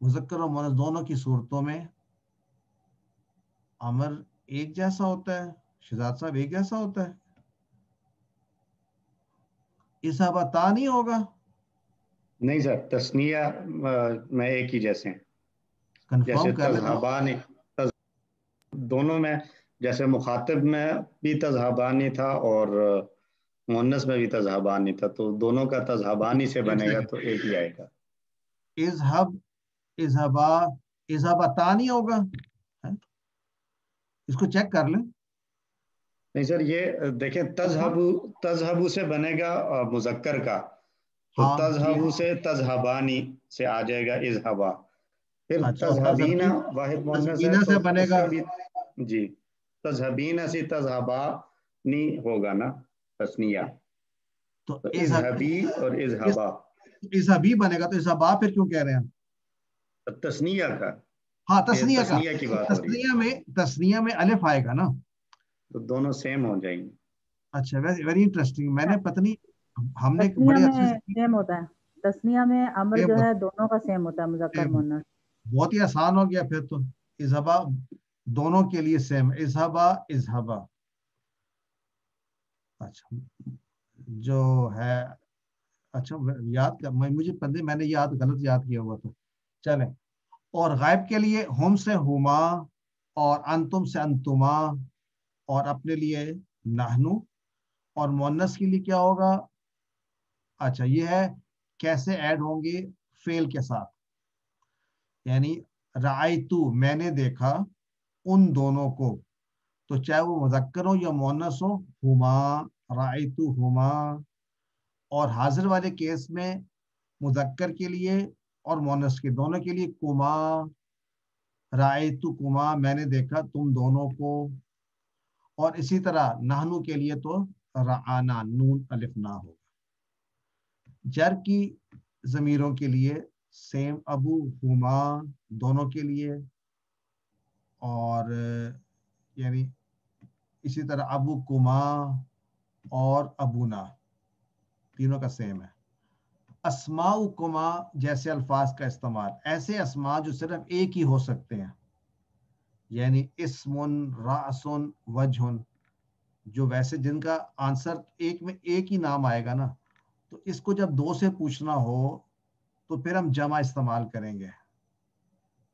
مذکر اور مؤنث دونوں کی صورتوں میں امر ایک جیسا ہوتا ہے. شہزاد صاحب ایک جیسا ہوتا ہے. اذهبتا نہیں ہوگا. نہیں سر، تثنیہ میں ایک ہی جیسے ہیں. جیسے کنفرم کر لیں. تذہبانی دونوں میں، جیسے مخاطب میں بھی تذہبانی تھا اور مؤنث میں بھی تذہبانی تھا، تو دونوں کا تذہبانی سے بنے گا تو ایک ہی آئے گا. اذهب اذهبا اذهبتا نہیں ہوگا. اس کو چیک کر لیں. نہیں سر، یہ دیکھیں تذہبو سے بنے گا مذکر کا، تو ہاں ٹھیک. تذہبو سے تذہبانی سے آ جائے گا اذہبا. پھر اچھا، اور تذہبینہ واحد مؤنث ہے تزبینہ تو سے بنے اس گا. کا بھی جی تذہبینہ سے تذہبانی ہوگا نا تثنیہ. تو تو اذہبی اور اذہبا اذهبی بنے گا. تو اذهبا پھر کیوں کہہ رہے ہیں؟ تثنیہ کا، ہاں یہ تثنیہ کا. تثنیہ کی بات ہو رہی ہے، تثنیہ میں الف آئے گا نا. تو دونوں سیم ہو جائیں گے. اچھا، ویری انٹرسٹنگ. میں نے پتہ نہیں ہم نے تثنیہ بڑے میں اچھے سے سیم ہوتا ہے. تثنیہ میں امر جو ہے دونوں کا سیم ہوتا ہے، مذکر مؤنث. بہت ہی آسان ہو گیا پھر تو. اذهبا دونوں کے لیے سیم. اذهبا اذهبا. اچھا جو ہے، اچھا یاد کر، مجھے پتہ میں نے غلط یاد کیا ہوا تو چلیں. اور غائب کے لیے ہم سے ہما اور انتم سے انتما اور اپنے لیے نحنو. اور مؤنث کے لیے کیا ہوگا؟ اچھا یہ ہے کیسے ایڈ ہوں گے فعل کے ساتھ. یعنی رأیتو میں نے دیکھا ان دونوں کو، تو چاہے وہ مذکر ہو یا مؤنث ہو، ہما رأیتو ہما. اور حاضر والے کیس میں مذکر کے لیے اور مؤنث کے دونوں کے لیے کما رأیتو کما میں نے دیکھا تم دونوں کو. اور اسی طرح نحنو کے لیے تو رعانا نون الف نہ ہوگا. جر کی ضمیروں کے لیے سیم ابو ہما دونوں کے لیے، اور یعنی اسی طرح ابو کما اور ابونا تینوں کا سیم ہے. اسماء کما جیسے الفاظ کا استعمال، ایسے اسماء جو صرف ایک ہی ہو سکتے ہیں، یعنی اسم رأس وجہ، جو ویسے جن کا آنسر ایک میں ایک ہی نام آئے گا نا، تو اس کو جب دو سے پوچھنا ہو تو پھر ہم جمع استعمال کریں گے.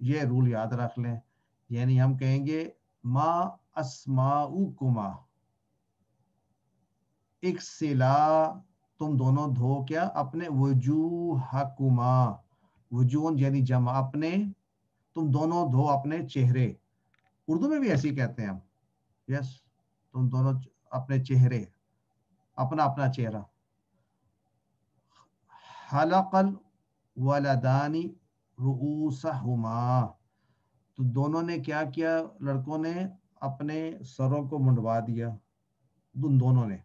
یہ رول یاد رکھ لیں. یعنی ہم کہیں گے ما اسماؤکما اغسلا تم دونوں دھو کیا اپنے وجوہکما. وجوہ یعنی جمع، اپنے تم دونوں دھو اپنے چہرے. اردو میں بھی ایسے ہی کہتے ہیں ہم. یس تم دونوں اپنے چہرے، اپنا اپنا چہرہ. حلق الولدان رؤوسہما تو دونوں نے کیا کیا، لڑکوں نے اپنے سروں کو منڈوا دیا، دونوں نے.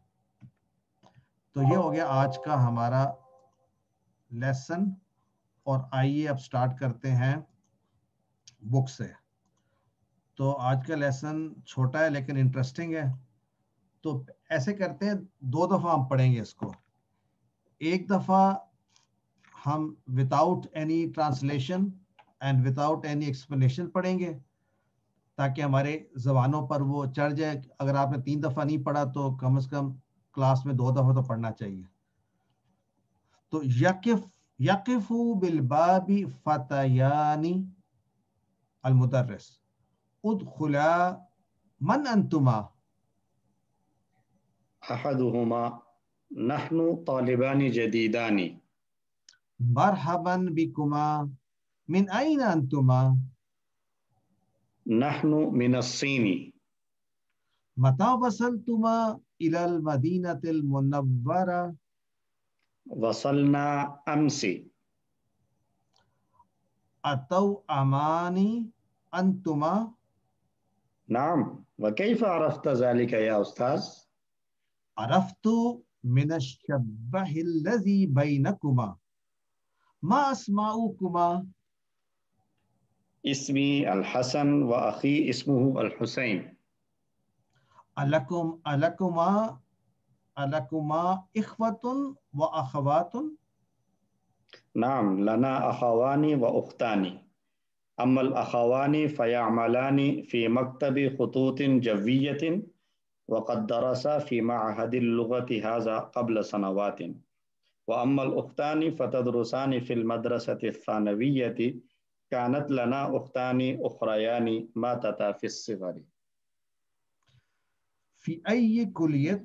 تو یہ ہو گیا آج کا ہمارا لیسن. اور آئیے اب سٹارٹ کرتے ہیں بک سے. تو آج کا لیسن چھوٹا ہے لیکن انٹرسٹنگ ہے. تو ایسے کرتے ہیں 2 دفعہ ہم پڑھیں گے اس کو. ایک دفعہ ہم without any translation and without any explanation پڑھیں گے تاکہ ہمارے زبانوں پر وہ چڑھ جائے. اگر آپ نے 3 دفعہ نہیں پڑھا تو کم از کم کلاس میں 2 دفعہ تو پڑھنا چاہیے. تو یقف بالباب فتیان المدرس ادخلا من انتما احدہما نحن طالبان جدیدان مرحبا بکما من این انتما نحن من الصین متى وصلتما الى المدینة المنورة وصلنا امس اتوا امانی انتما. نعم وكيف عرفت ذلك يا أستاذ؟ عرفت من الشبه الذي بينكما. ما اسماؤكما؟ اسمي الحسن وأخي اسمه الحسين. ألكما إخوة وأخوات؟ نعم لنا أخوان وأختان. أما الأخوان فيعملان في مكتب خطوط جوية وقد درسا في معهد اللغة هذا قبل سنوات. وأما الأختان فتدرسان في المدرسة الثانوية. كانت لنا أختان أخريان ماتتا في الصغر. في أي كلية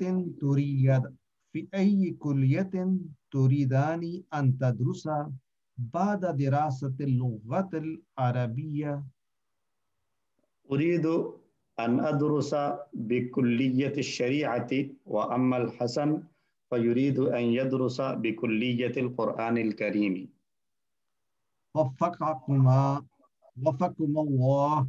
تريدان أن تدرسا بعد دراسة اللغة العربية؟ أريد أن أدرس بكلية الشريعة. وأما الحسن فيريد أن يدرس بكلية القرآن الكريم. وفقكم الله.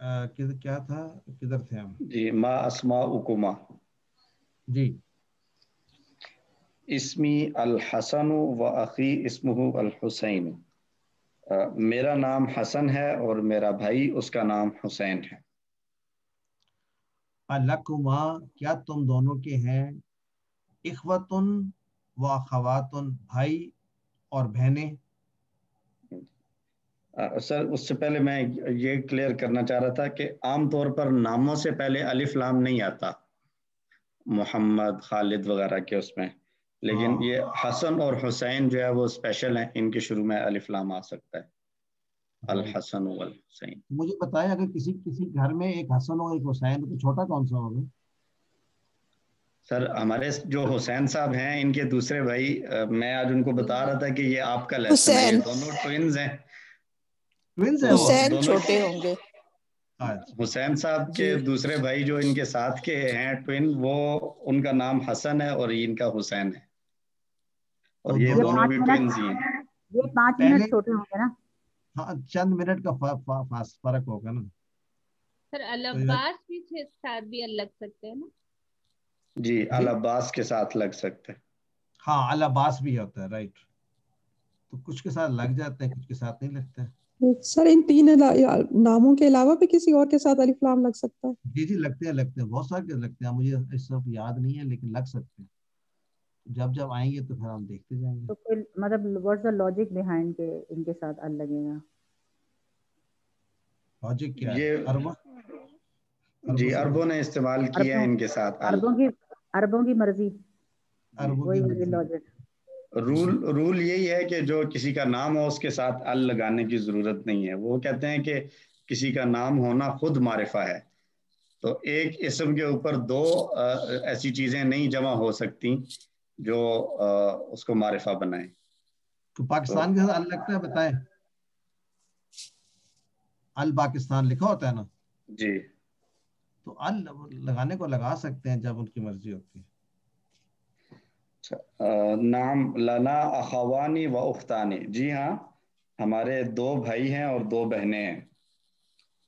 کیا تھا, کدھر تھے ہم؟ جی ما اسماؤکما. جی اسمی الحسن و اخی اسمہ الحسین. میرا نام حسن ہے اور میرا بھائی اس کا نام حسین ہے. الکما کیا تم دونوں کے ہیں, اخوتن و اخواتن بھائی اور بہنیں. سر اس سے پہلے میں یہ کلیئر کرنا چاہ رہا تھا کہ عام طور پر ناموں سے پہلے الف لام نہیں آتا, محمد خالد وغیرہ کے اس میں, لیکن ہاں یہ حسن اور حسین جو ہے وہ اسپیشل ہیں, ان کے شروع میں الف لام آ سکتا ہے. الحسن والحسین. مجھے بتائیں اگر کسی گھر میں ایک حسن ہو ایک حسین تو چھوٹا کون سا ہوگا؟ سر ہمارے جو حسین صاحب ہیں ان کے دوسرے بھائی, میں آج ان کو بتا رہا تھا کہ یہ آپ کا لیسن ہے, یہ دونوں ٹوئنز ہیں. ٹوینز ہیں تو وہ؟ حسین دونوں چھوٹے ہوں گے. اچھا حسین صاحب کے جی دوسرے بھائی جو ان کے ساتھ کے ہیں ٹوین, وہ ان کا نام حسن ہے اور ان کا حسین ہے, اور تو یہ دونوں دونوں بھی ٹوینز ہی ہیں. یہ 5 پہلے منٹ چھوٹے ہوں گے نا. ہاں چند منٹ کا فرق ہوگا نا. سر تو العباس بھی ساتھ بھی لگ سکتے ہیں نا. جی العباس کے ساتھ لگ سکتے ہیں. ہاں العباس بھی ہوتا ہے, رائٹ. تو کچھ کے ساتھ لگ جاتے ہیں, کچھ کے ساتھ نہیں لگتے. سر ان 3 ناموں کے علاوہ بھی کسی اور کے ساتھ الف لام لگ سکتا ہے؟ جی لگتے ہیں بہت سارے لگتے ہیں, مجھے اس سب یاد نہیں ہے لیکن لگ سکتے ہیں. جب آئیں گے تو پھر ہم دیکھتے جائیں گے. تو پھر مطلب واٹس دا لاجک بیہائنڈ کے ان کے ساتھ ال لگے گا؟ لاجک کیا ہے؟ یہ عربوں جی سے عربوں نے استعمال کیا ہے ان کے ساتھ ال. عربوں کی مرضی, عربوں کی وہی مرضی. لاجک. رول یہی ہے کہ جو کسی کا نام ہو اس کے ساتھ ال لگانے کی ضرورت نہیں ہے. وہ کہتے ہیں کہ کسی کا نام ہونا خود معرفہ ہے, تو ایک اسم کے اوپر 2 ایسی چیزیں نہیں جمع ہو سکتی جو اس کو معرفہ بنائیں. تو پاکستان کے ساتھ ال لگتا ہے, بتائیں. ال پاکستان لکھا ہوتا ہے نا. جی تو ال لگانے کو لگا سکتے ہیں جب ان کی مرضی ہوتی ہے. نام لنا اخوانی و اختانی. جی ہاں, ہمارے 2 بھائی ہیں اور 2 بہنیں ہیں.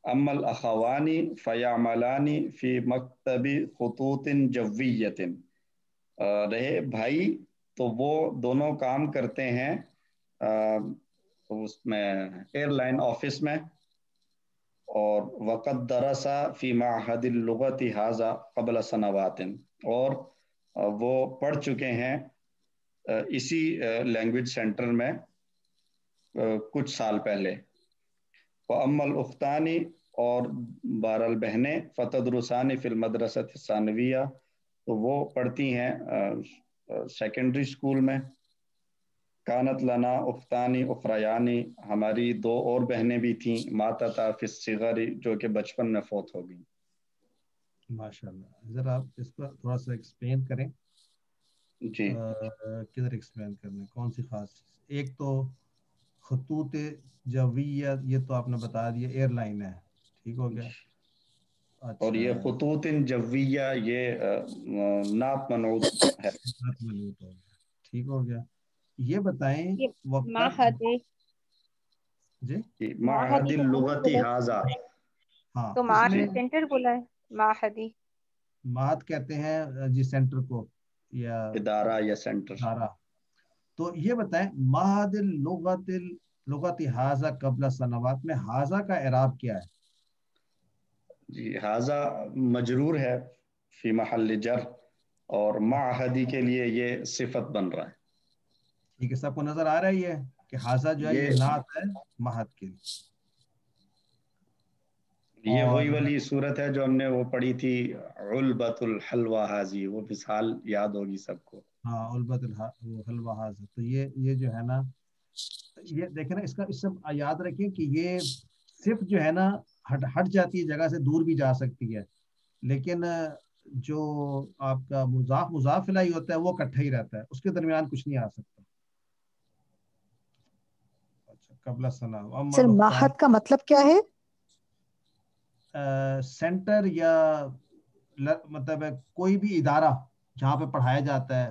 اما الاخوانی فیعملان فی مکتب خطوط جویۃ. رہے بھائی تو وہ دونوں کام کرتے ہیں اس میں ایئر لائن آفس میں, اور وقت درسا فی معہد اللغت ھذا قبل سنوات. اور وہ پڑھ چکے ہیں اسی لینگویج سینٹر میں کچھ سال پہلے. وَأَمَّا الْأُخْتَانِ, اور بہرحال بہنیں, فَتَدْرُسَانِ فِي الْمَدْرَسَةِ الثَّانَوِيَّةِ, تو وہ پڑھتی ہیں سیکنڈری اسکول میں. کانت لنا اختانی اخریانی, ہماری 2 اور بہنیں بھی تھیں, ماتتا فی الصغر, جو کہ بچپن میں فوت ہو گئیں. ماشاءاللہ. ذرا آپ اس پر تھوڑا سا ایکسپلین کریں. جی کدھر ایکسپلین کرنا ہے, کون سی خاص چیز؟ ایک تو خطوط جویہ, یہ تو آپ نے بتا دیا ایئر لائن ہے, ٹھیک ہو گیا. اچھا, اور یہ خطوط جویہ یہ ناپ منعوت ہے. ٹھیک ہو گیا. یہ بتائیں یہ وقت. معہد جی معہد اللغت ھذا. ہاں, تو اس معہد میں سینٹر بولا ہے, معہدی معہد کہتے ہیں جی سینٹر کو, یا ادارہ یا سینٹر. ادارہ. تو یہ بتائیں معہد اللغت ھذا قبل سنوات میں ھذا کا اعراب کیا ہے؟ جی ھذا مجرور ہے فی محل جر, اور معہدی کے لیے یہ صفت بن رہا ہے. ٹھیک ہے, سب کو نظر آ رہا ہے یہ کہ ھذا جو ہے یہ نعت ہے معہد کے لیے. یہ اور وہی والی صورت ہے جو ہم نے وہ پڑھی تھی, علبۃ الحلوہ حاضی, وہ مثال یاد ہوگی سب کو. ہاں علبۃ الحلوہ حاضر. تو یہ جو ہے نا, یہ دیکھیں نا, اس سے یاد رکھیں کہ یہ صرف جو ہے نا ہٹ جاتی ہے جگہ سے, دور بھی جا سکتی ہے, لیکن جو آپ کا مضاف الیہ ہوتا ہے وہ اکٹھا ہی رہتا ہے, اس کے درمیان کچھ نہیں آ سکتا. اچھا, قبل سنا. سر معہد کا مطلب کیا ہے؟ سینٹر یا مطلب کوئی بھی ادارہ جہاں پہ پڑھایا جاتا ہے,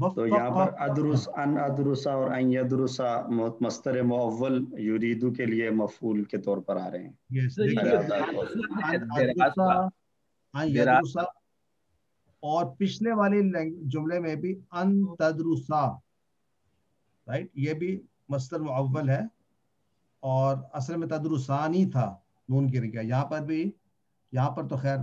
تو یہاں پر ادرس ان ادرسا اور ان یدرسا مصدر معول یریدو کے لیے مفعول کے طور پر آ رہے ہیں. اور پچھلے والے جملے میں بھی ان تدرسا، رائٹ، یہ بھی مصدر معول ہے اور اصل میں تدرسانی تھا، نون گر گیا. یہاں پر بھی، یہاں پر تو خیر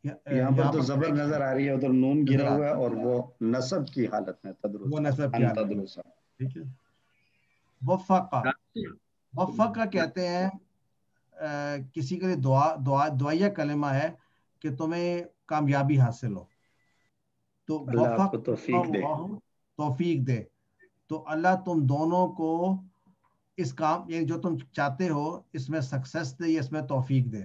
یہاں پر تو زبر نظر آ رہی ہے، ادھر نون گرا ہوا ہے اور وہ نصب کی حالت میں تدرس، وہ نصب کی حالت میں. ٹھیک ہے. وفقہ کہتے ہیں کسی کے لیے دعائیہ کلمہ ہے کہ تمہیں کامیابی حاصل ہو، تو اللہ آپ کو توفیق دے، توفیق دے. تو اللہ تم دونوں کو اس کام، یعنی جو تم چاہتے ہو اس میں سکسیس دے یا اس میں توفیق دے.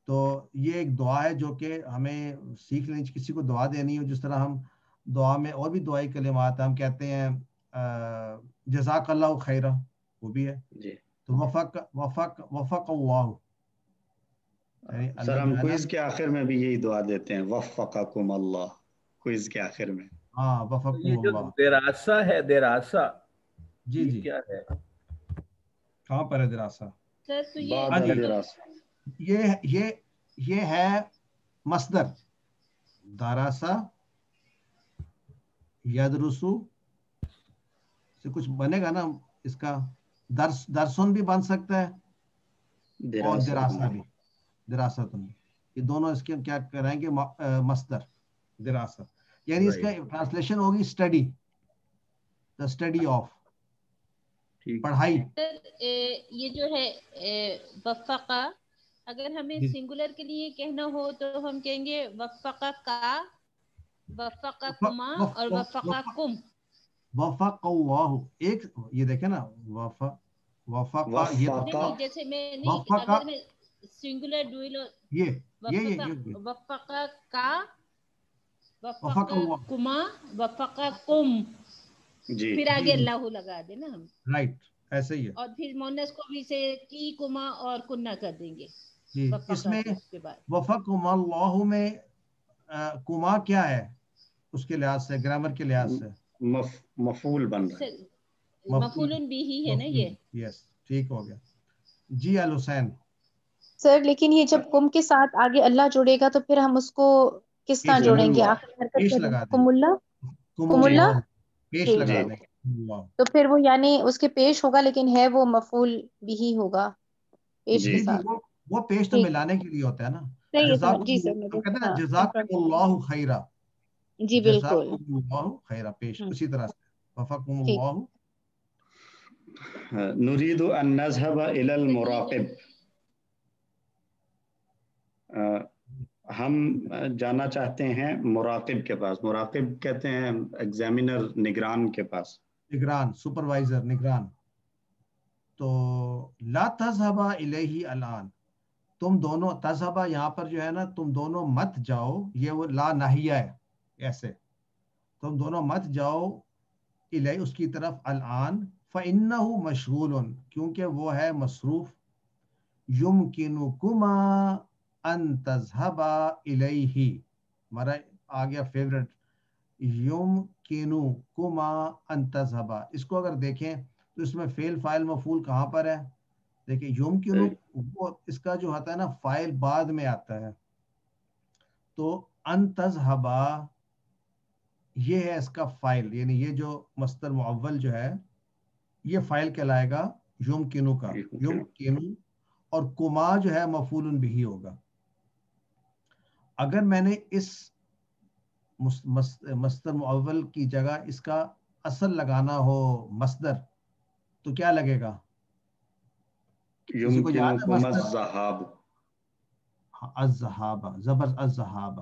تو یہ ایک دعا ہے جو کہ ہمیں سیکھ لیں. کسی کو دعا دینی ہو، جس طرح ہم دعا میں اور بھی دعائی کلمات ہم کہتے ہیں جزاک اللہ خیرہ، وہ بھی ہے. تو وفق اللہ. سر ہم کوئز کے آخر میں بھی یہی دعا دیتے ہیں، وفقکم اللہ، کوئز کے آخر میں. ہاں وفقکم اللہ. دراسہ ہے، دراسہ جی جی کیا ہے؟ کہاں پر ہے دراسہ؟ یہ ہے مصدر دراسہ، یدرسو سے کچھ بنے گا نا اس کا. درسن بھی بن سکتا ہے اور دراسہ بھی، دراستن، یہ دونوں اس کے کیا کریں گے مصدر دراست، یعنی اس کا ٹرانسلیشن ہوگی اسٹڈی، دا اسٹڈی آف، پڑھائی. یہ جو ہے وفقہ، اگر ہمیں سنگولر کے لیے کہنا ہو تو ہم کہیں گے وفقہ کا، وفقہ کما اور وفقہ کم. وفق اللہ، ایک یہ دیکھیں نا وفقہ، نہیں جیسے میں نہیں، اگر میں سنگولر ڈوئل وفقہ کا، وفقہ کما، وفقہ کم، پھر آگے اللہ لگا دیں نا ہم. رائٹ، ایسے ہی ہے. اور پھر مونس کو بھی سے کی کما اور کنہ کر دیں گے. جی اس میں وفقکم اللہ میں کما کیا ہے اس کے لحاظ سے، گرامر کے لحاظ سے مفعول بن رہا ہے، مفعول بھی ہی ہے نا یہ. یس ٹھیک ہو گیا. جی الحسین. سر لیکن یہ جب کم کے ساتھ آگے اللہ جوڑے گا تو پھر ہم اس کو کس طرح جوڑیں گے؟ پیش لگا دیں، کم اللہ پیش لگا دیں. تو پھر وہ یعنی اس کے پیش ہوگا، لیکن ہے وہ مفعول بھی ہی ہوگا پیش کے ساتھ. وہ پیش تو ملانے کے لیے ہوتا ہے نا. جی سر، کہتے ہیں جزاکم اللہ خیرہ. جی بالکل، جزاکم اللہ خیرہ پیش اسی طرح سے وفقکم اللہ. نريد ان نذهب الى المراقب، ہم جانا چاہتے ہیں مراقب کے پاس. مراقب کہتے ہیں ایگزامینر، نگران کے پاس. نگران، سپروائزر، نگران. تو لا تذهب الیہ الان، تم دونوں، تذهب یہاں پر جو ہے نا تم دونوں مت جاؤ، یہ وہ لا ناہیہ ہے، ایسے تم دونوں مت جاؤ الیہ اس کی طرف الان، فإنہ مشغول کیونکہ وہ ہے مصروف. یمکنکما ان تذهب الیہ، ہمارا آ گیا فیورٹ، یمکنکما ان تذهب. اس کو اگر دیکھیں تو اس میں فعل فاعل مفعول کہاں پر ہے؟ دیکھیں یمکنو، وہ اس کا جو ہوتا ہے نا فاعل بعد میں آتا ہے، تو ان تذهب یہ ہے اس کا فاعل، یعنی یہ جو مصدر معول جو ہے یہ فاعل کہلائے گا یمکنو کا، یمکنو، اور کما جو ہے مفعول بھی ہوگا. اگر میں نے اس مصدر معول کی جگہ اس کا اصل لگانا ہو مصدر تو کیا لگے گا؟ یمکنکم الذهاب، الذهاب، زبر الذهاب.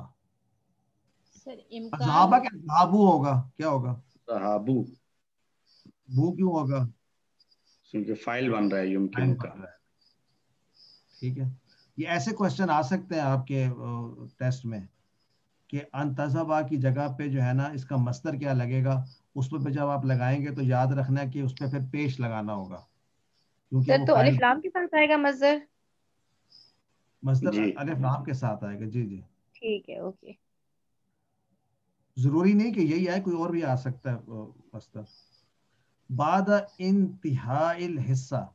سر الذهاب کیا ذهابو ہوگا، کیا ہوگا؟ ذهابو. وہ کیوں ہوگا؟ کیونکہ فائل بن رہا ہے یمکنو کا. ٹھیک ہے. یہ ایسے کوشچن آ سکتے ہیں آپ کے ٹیسٹ میں کہ ان تذهب کی جگہ پہ جو ہے نا اس کا مصدر کیا لگے گا. اس پہ جب آپ لگائیں گے تو یاد رکھنا کہ اس پہ پھر پیش لگانا ہوگا، کیونکہ وہ تو الف لام کے ساتھ آئے گا مصدر. الف لام کے ساتھ آئے گا. جی جی ٹھیک ہے، اوکے. ضروری نہیں کہ یہی آئے, کوئی اور بھی آ سکتا ہے مصدر. بعد انتہاء الحصہ,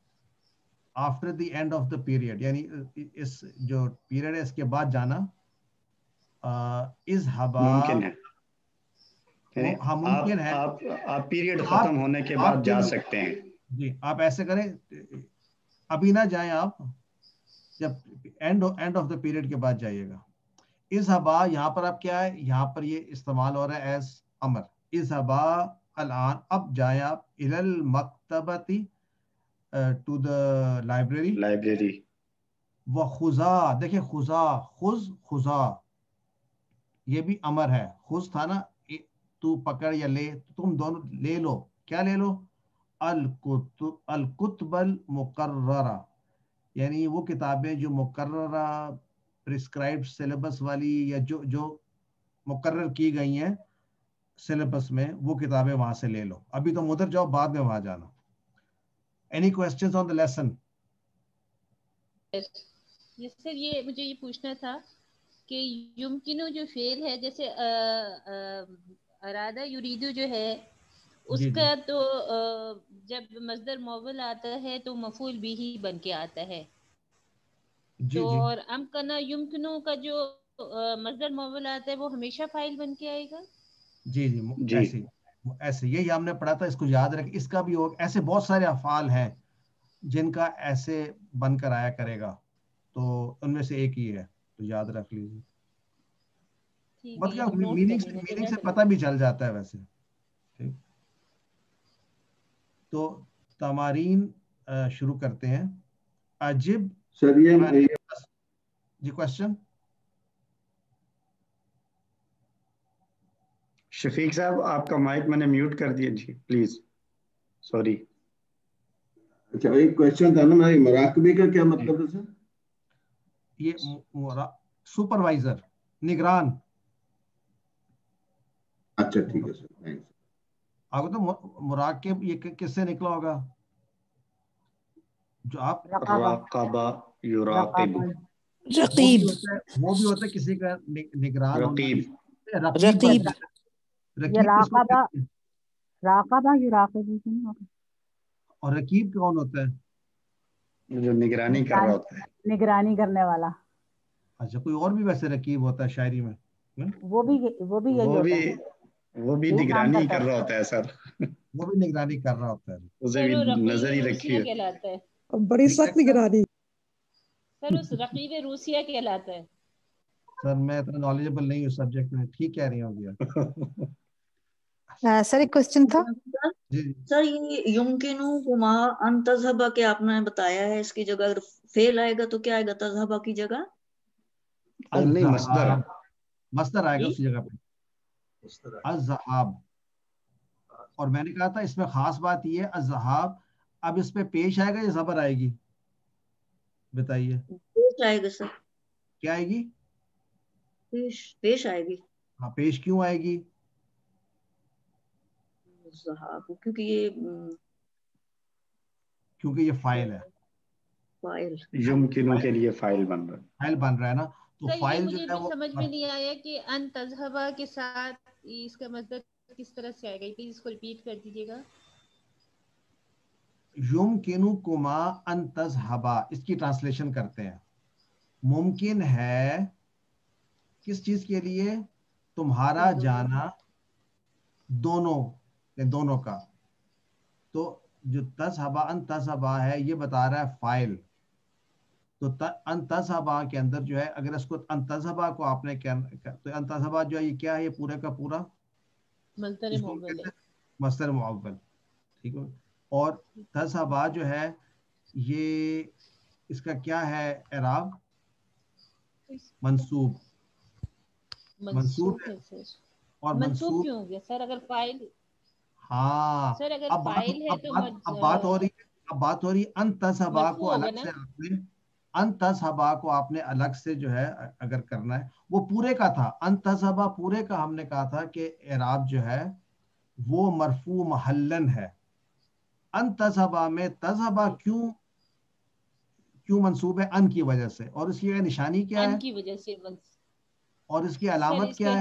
after the end of the period, یعنی اس جو پیریڈ ہے اس کے بعد جانا. اذهبا ممکن ہے, ہاں ممکن ہے, آپ پیریڈ ختم ہونے کے بعد جا سکتے ہیں. جی آپ ایسے کریں, ابھی نہ جائیں آپ, جب اینڈ آف دا پیریڈ کے بعد جائیے گا. اذهبا یہاں پر اب کیا ہے, یہاں پر یہ استعمال ہو رہا ہے ایز امر. اذهبا الان, اب جائیں آپ, الی المکتبۃ, ٹو دا لائبریری. وخذا, دیکھیں خذا, خذا یہ بھی امر ہے. خذ تھا نا, تو پکڑ یا لے, تم دونوں لے لو. کیا لے لو؟ الکتب المقررہ, یعنی وہ کتابیں جو مقررہ پرسکرائبڈ سلیبس والی, یا جو مقرر کی گئی ہیں سلیبس میں, وہ کتابیں وہاں سے لے لو. ابھی تم ادھر جاؤ, بعد میں وہاں جانا. Any questions on the lesson? Yes sir, یہ مجھے یہ پوچھنا تھا کہ یمکنو جو فعل ہے, جیسے ارادہ یریدو جو ہے اس کا تو جب مصدر موصول آتا ہے تو مفعول بھی بن کے آتا ہے. تو اور امکنا یمکنو کا جو مصدر موصول آتا ہے وہ ہمیشہ فاعل بن کے آئے گا. جی ایسے یہی ہم نے پڑھا تھا, اس کو یاد رکھ. اس کا بھی ایسے بہت سارے افعال ہیں جن کا ایسے بن کر آیا کرے گا, تو ان میں سے ایک ہی ہے, تو یاد رکھ لیجیے. مطلب میننگ سے پتہ بھی چل جاتا ہے ویسے. ٹھیک, تو تمارین شروع کرتے ہیں. عجب سر یہ جی کوشچن. شفیق صاحب آپ کا مائک میں نے میوٹ کر دیا جی, پلیز سوری. اچھا ایک کوشچن تھا نا, مراقبے کا کیا مطلب ہے سر؟ یہ سپروائزر, نگران. اچھا ٹھیک ہے سر. آپ کو تو مراقب یہ کس سے نکلا ہوگا؟ جو آپ راقبہ یراقب, رقیب, وہ بھی ہوتا ہے کسی کا نگران ہونا. رقیب, راقبہ یراقب. اور رقیب کون ہوتا ہے؟ جو نگرانی کر رہا ہوتا ہے, نگرانی کرنے والا. اچھا کوئی اور بھی ویسے رقیب ہوتا ہے شاعری میں؟ وہ بھی یہی ہوتا ہے, وہ بھی نگرانی کر رہا ہوتا ہے سر. وہ بھی نگرانی کر رہا ہوتا ہے. اسے بھی نظر ہی رکھی ہے. بڑی سخت نگرانی. سر اس رقیب روسیہ کہلاتا ہے. سر میں اتنا نالجبل نہیں ہوں سبجیکٹ میں. ٹھیک کہہ رہی ہوں گیا. سر ایک کوسچن تھا. سر یہ یمکنکما ان تذهبا کے آپ نے بتایا ہے, اس کی جگہ اگر فعل آئے گا تو کیا آئے گا تذهبا کی جگہ؟ مصدر آئے گا اس جگہ پہ, الذهاب. اور میں نے کہا تھا اس میں خاص بات یہ ہے, الذهاب اب اس پہ پیش آئے گا یا زبر آئے گی؟ بتائیے. پیش آئے گا سر. کیا آئے گی؟ پیش آئے گی. ہاں پیش کیوں آئے گی؟ کیونکہ یہ فاعل ہے. یمکنو کے لیے فاعل بن رہا ہے نا. تو فاعل جو ہے وہ سمجھ میں نہیں آیا کہ ان تذهبا کے ساتھ اس کا مطلب کس طرح سے آئے گا, پلیز اس کو ریپیٹ کر دیجیے گا. یمکنکما ان تذهبا, اس کی ٹرانسلیشن کرتے ہیں. ممکن ہے کس چیز کے لیے؟ تمہارا جانا, دونوں کا. تو جو تذهبا ان تذهبا ہے یہ بتا رہا ہے فاعل. تو ان تذهبا کے اندر جو ہے, اگر اس کو ان تذهبا کو آپ نے کیا, تو ان تذهبا جو ہے یہ کیا ہے, یہ پورے کا پورا مصدر معول. ٹھیک ہے. اور تذهبا جو ہے یہ اس کا کیا ہے اعراب؟ منصوب ہے. اور منصوب کیوں ہو گیا سر اگر فاعل؟ ہاں سر اگر فاعل ہے تو اب بات ہو رہی ان تذهبا کو الگ سے آپ نے, ان تذهبا کو آپ نے الگ سے جو ہے اگر کرنا ہے, وہ پورے کا تھا. ان تذهبا پورے کا ہم نے کہا تھا کہ اعراب جو ہے وہ مرفوع محلن ہے. ان تذهبا میں تذهبا کیوں منصوب ہے؟ ان کی وجہ سے. اور اس کی نشانی کیا ہے؟ ان کی وجہ سے. اور اس کی علامت کیا ہے؟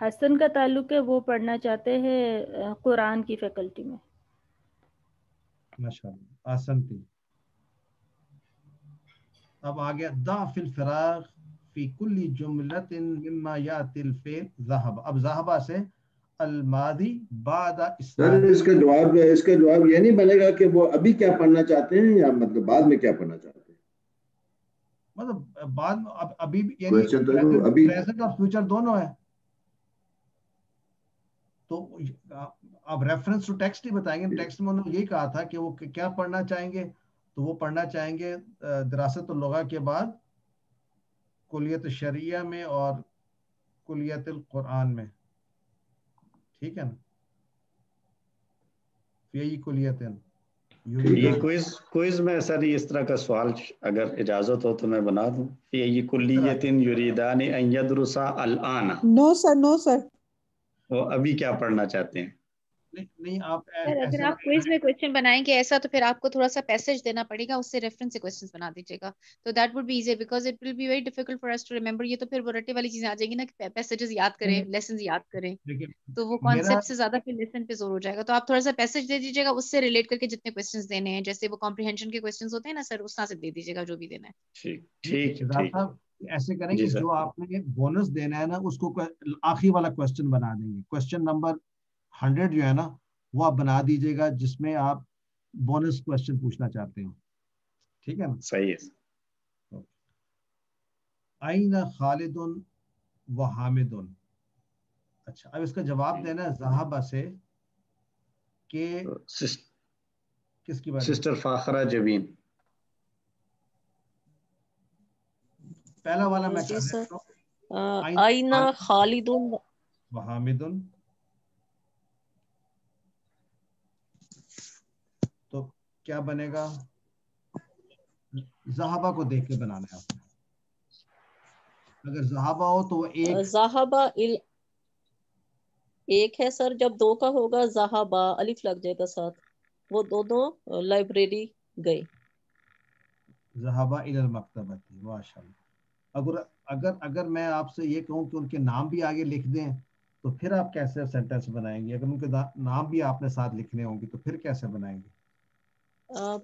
حسن کا تعلق ہے وہ پڑھنا چاہتے ہیں قرآن کی فیکلٹی میں. ماشاءاللہ آسنتی. اب آگیا ضع فی الفراغ فی کل جملۃ مما یاتی الفعل ذهب. اب ذهب سے الماضی بعد سر اس کا جواب یہ نہیں بنے گا کہ وہ ابھی کیا پڑھنا چاہتے ہیں یا مطلب بعد میں کیا پڑھنا چاہتے ہیں؟ مطلب بعد میں ابھی یعنی پریزنٹ اور فیوچر دونوں ہے. تو اب ریفرنس ٹو ٹیکسٹ ہی بتائیں گے. ٹیکسٹ میں انہوں نے یہی کہا تھا کہ وہ کیا پڑھنا چاہیں گے, تو وہ پڑھنا چاہیں گے دراست اللغہ کے بعد کلیت شریعہ میں اور کلیت القرآن میں. ٹھیک ہے نا, یہی کلیت ہے. یہ کوئز میں سر اس طرح کا سوال اگر اجازت ہو تو میں بنا دوں. یہ کلیت یریدان ان یدرسا الان. نو سر وہ ابھی کیا پڑھنا چاہتے ہیں؟ نہیں آپ اگر آپ کوئز میں کوشچن بنائیں گے ایسا تو پھر آپ کو تھوڑا سا پیسج دینا پڑے گا, اس سے ریفرنس سے کوشچنز بنا دیجیے گا. تو that would be easy because it will be very difficult for us to remember. یہ تو پھر وہ رٹے والی چیزیں آ جائیں گی نا کہ پیسجز یاد کریں, لیسنز یاد کریں, تو وہ کانسیپٹ سے زیادہ پھر لیسن پہ زور ہو جائے گا. تو آپ تھوڑا سا پیسج دے دیجیے گا, اس سے ریلیٹ کر کے جتنے کوشچنز دینے ہیں, جیسے وہ کمپریہنشن کے کوشچنز ہوتے ہیں نا سر, اس طرح سے دے دیجیے گا جو بھی دینا ہے. ٹھیک. ایسے کریں گے جو آپ نے بونس دینا ہے نا اس کو آخری والا کوشچن بنا دیں گے. کوشچن نمبر 100 جو ہے نا وہ آپ بنا دیجیے گا جس میں آپ بونس کوشچن پوچھنا چاہتے ہیں. ٹھیک ہے نا, صحیح ہے. آئین خالد و حامد. اچھا اب اس کا جواب دینا ہے ذہب سے کہ کس کی بات؟ سسٹر فاخرہ جبین. پہلا والا میں جی سر. آئین خالد و حامد. تو کیا بنے گا؟ ذہبہ کو دیکھ کے بنانا ہے آپ نے. اگر ذہبہ ہو تو وہ ایک ذہبہ ایک ہے سر. جب دو کا ہوگا ذہبہ الف لگ جائے گا ساتھ, وہ دونوں لائبریری گئے. ذہبہ الی المکتبہ. ماشاءاللہ. اگر میں آپ سے یہ کہوں کہ ان کے نام بھی آگے لکھ دیں تو پھر آپ کیسے سینٹینس بنائیں گے؟ اگر ان کے نام بھی آپ نے ساتھ لکھنے ہوں گے تو پھر کیسے بنائیں گے؟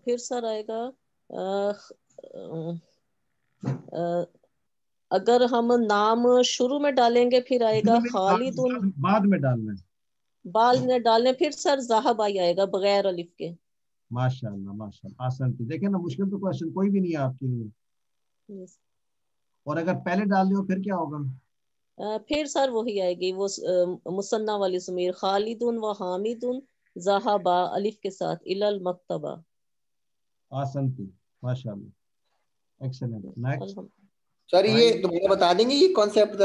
پھر سر آئے گا اگر ہم نام شروع میں ڈالیں گے پھر آئے گا خالد. بعد میں ڈالنا ہے, بعد میں ڈالنے پھر سر ذہب آئے گا بغیر الف کے. ماشاءاللہ ماشاءاللہ آسان تھی. دیکھیں نا مشکل تو کوشچن کوئی بھی نہیں ہے آپ کے لیے. اور اگر پہلے ڈال دیں پھر کیا ہوگا؟ پھر سر وہی آئے گی وہ مثنیٰ والی ضمیر خالد و حامد ذہبا الف کے ساتھ الی المکتبہ. آسان تھی ماشاءاللہ. ایکسلنٹ. نیکسٹ سر یہ دوبارہ بتا دیں گے یہ کانسیپٹ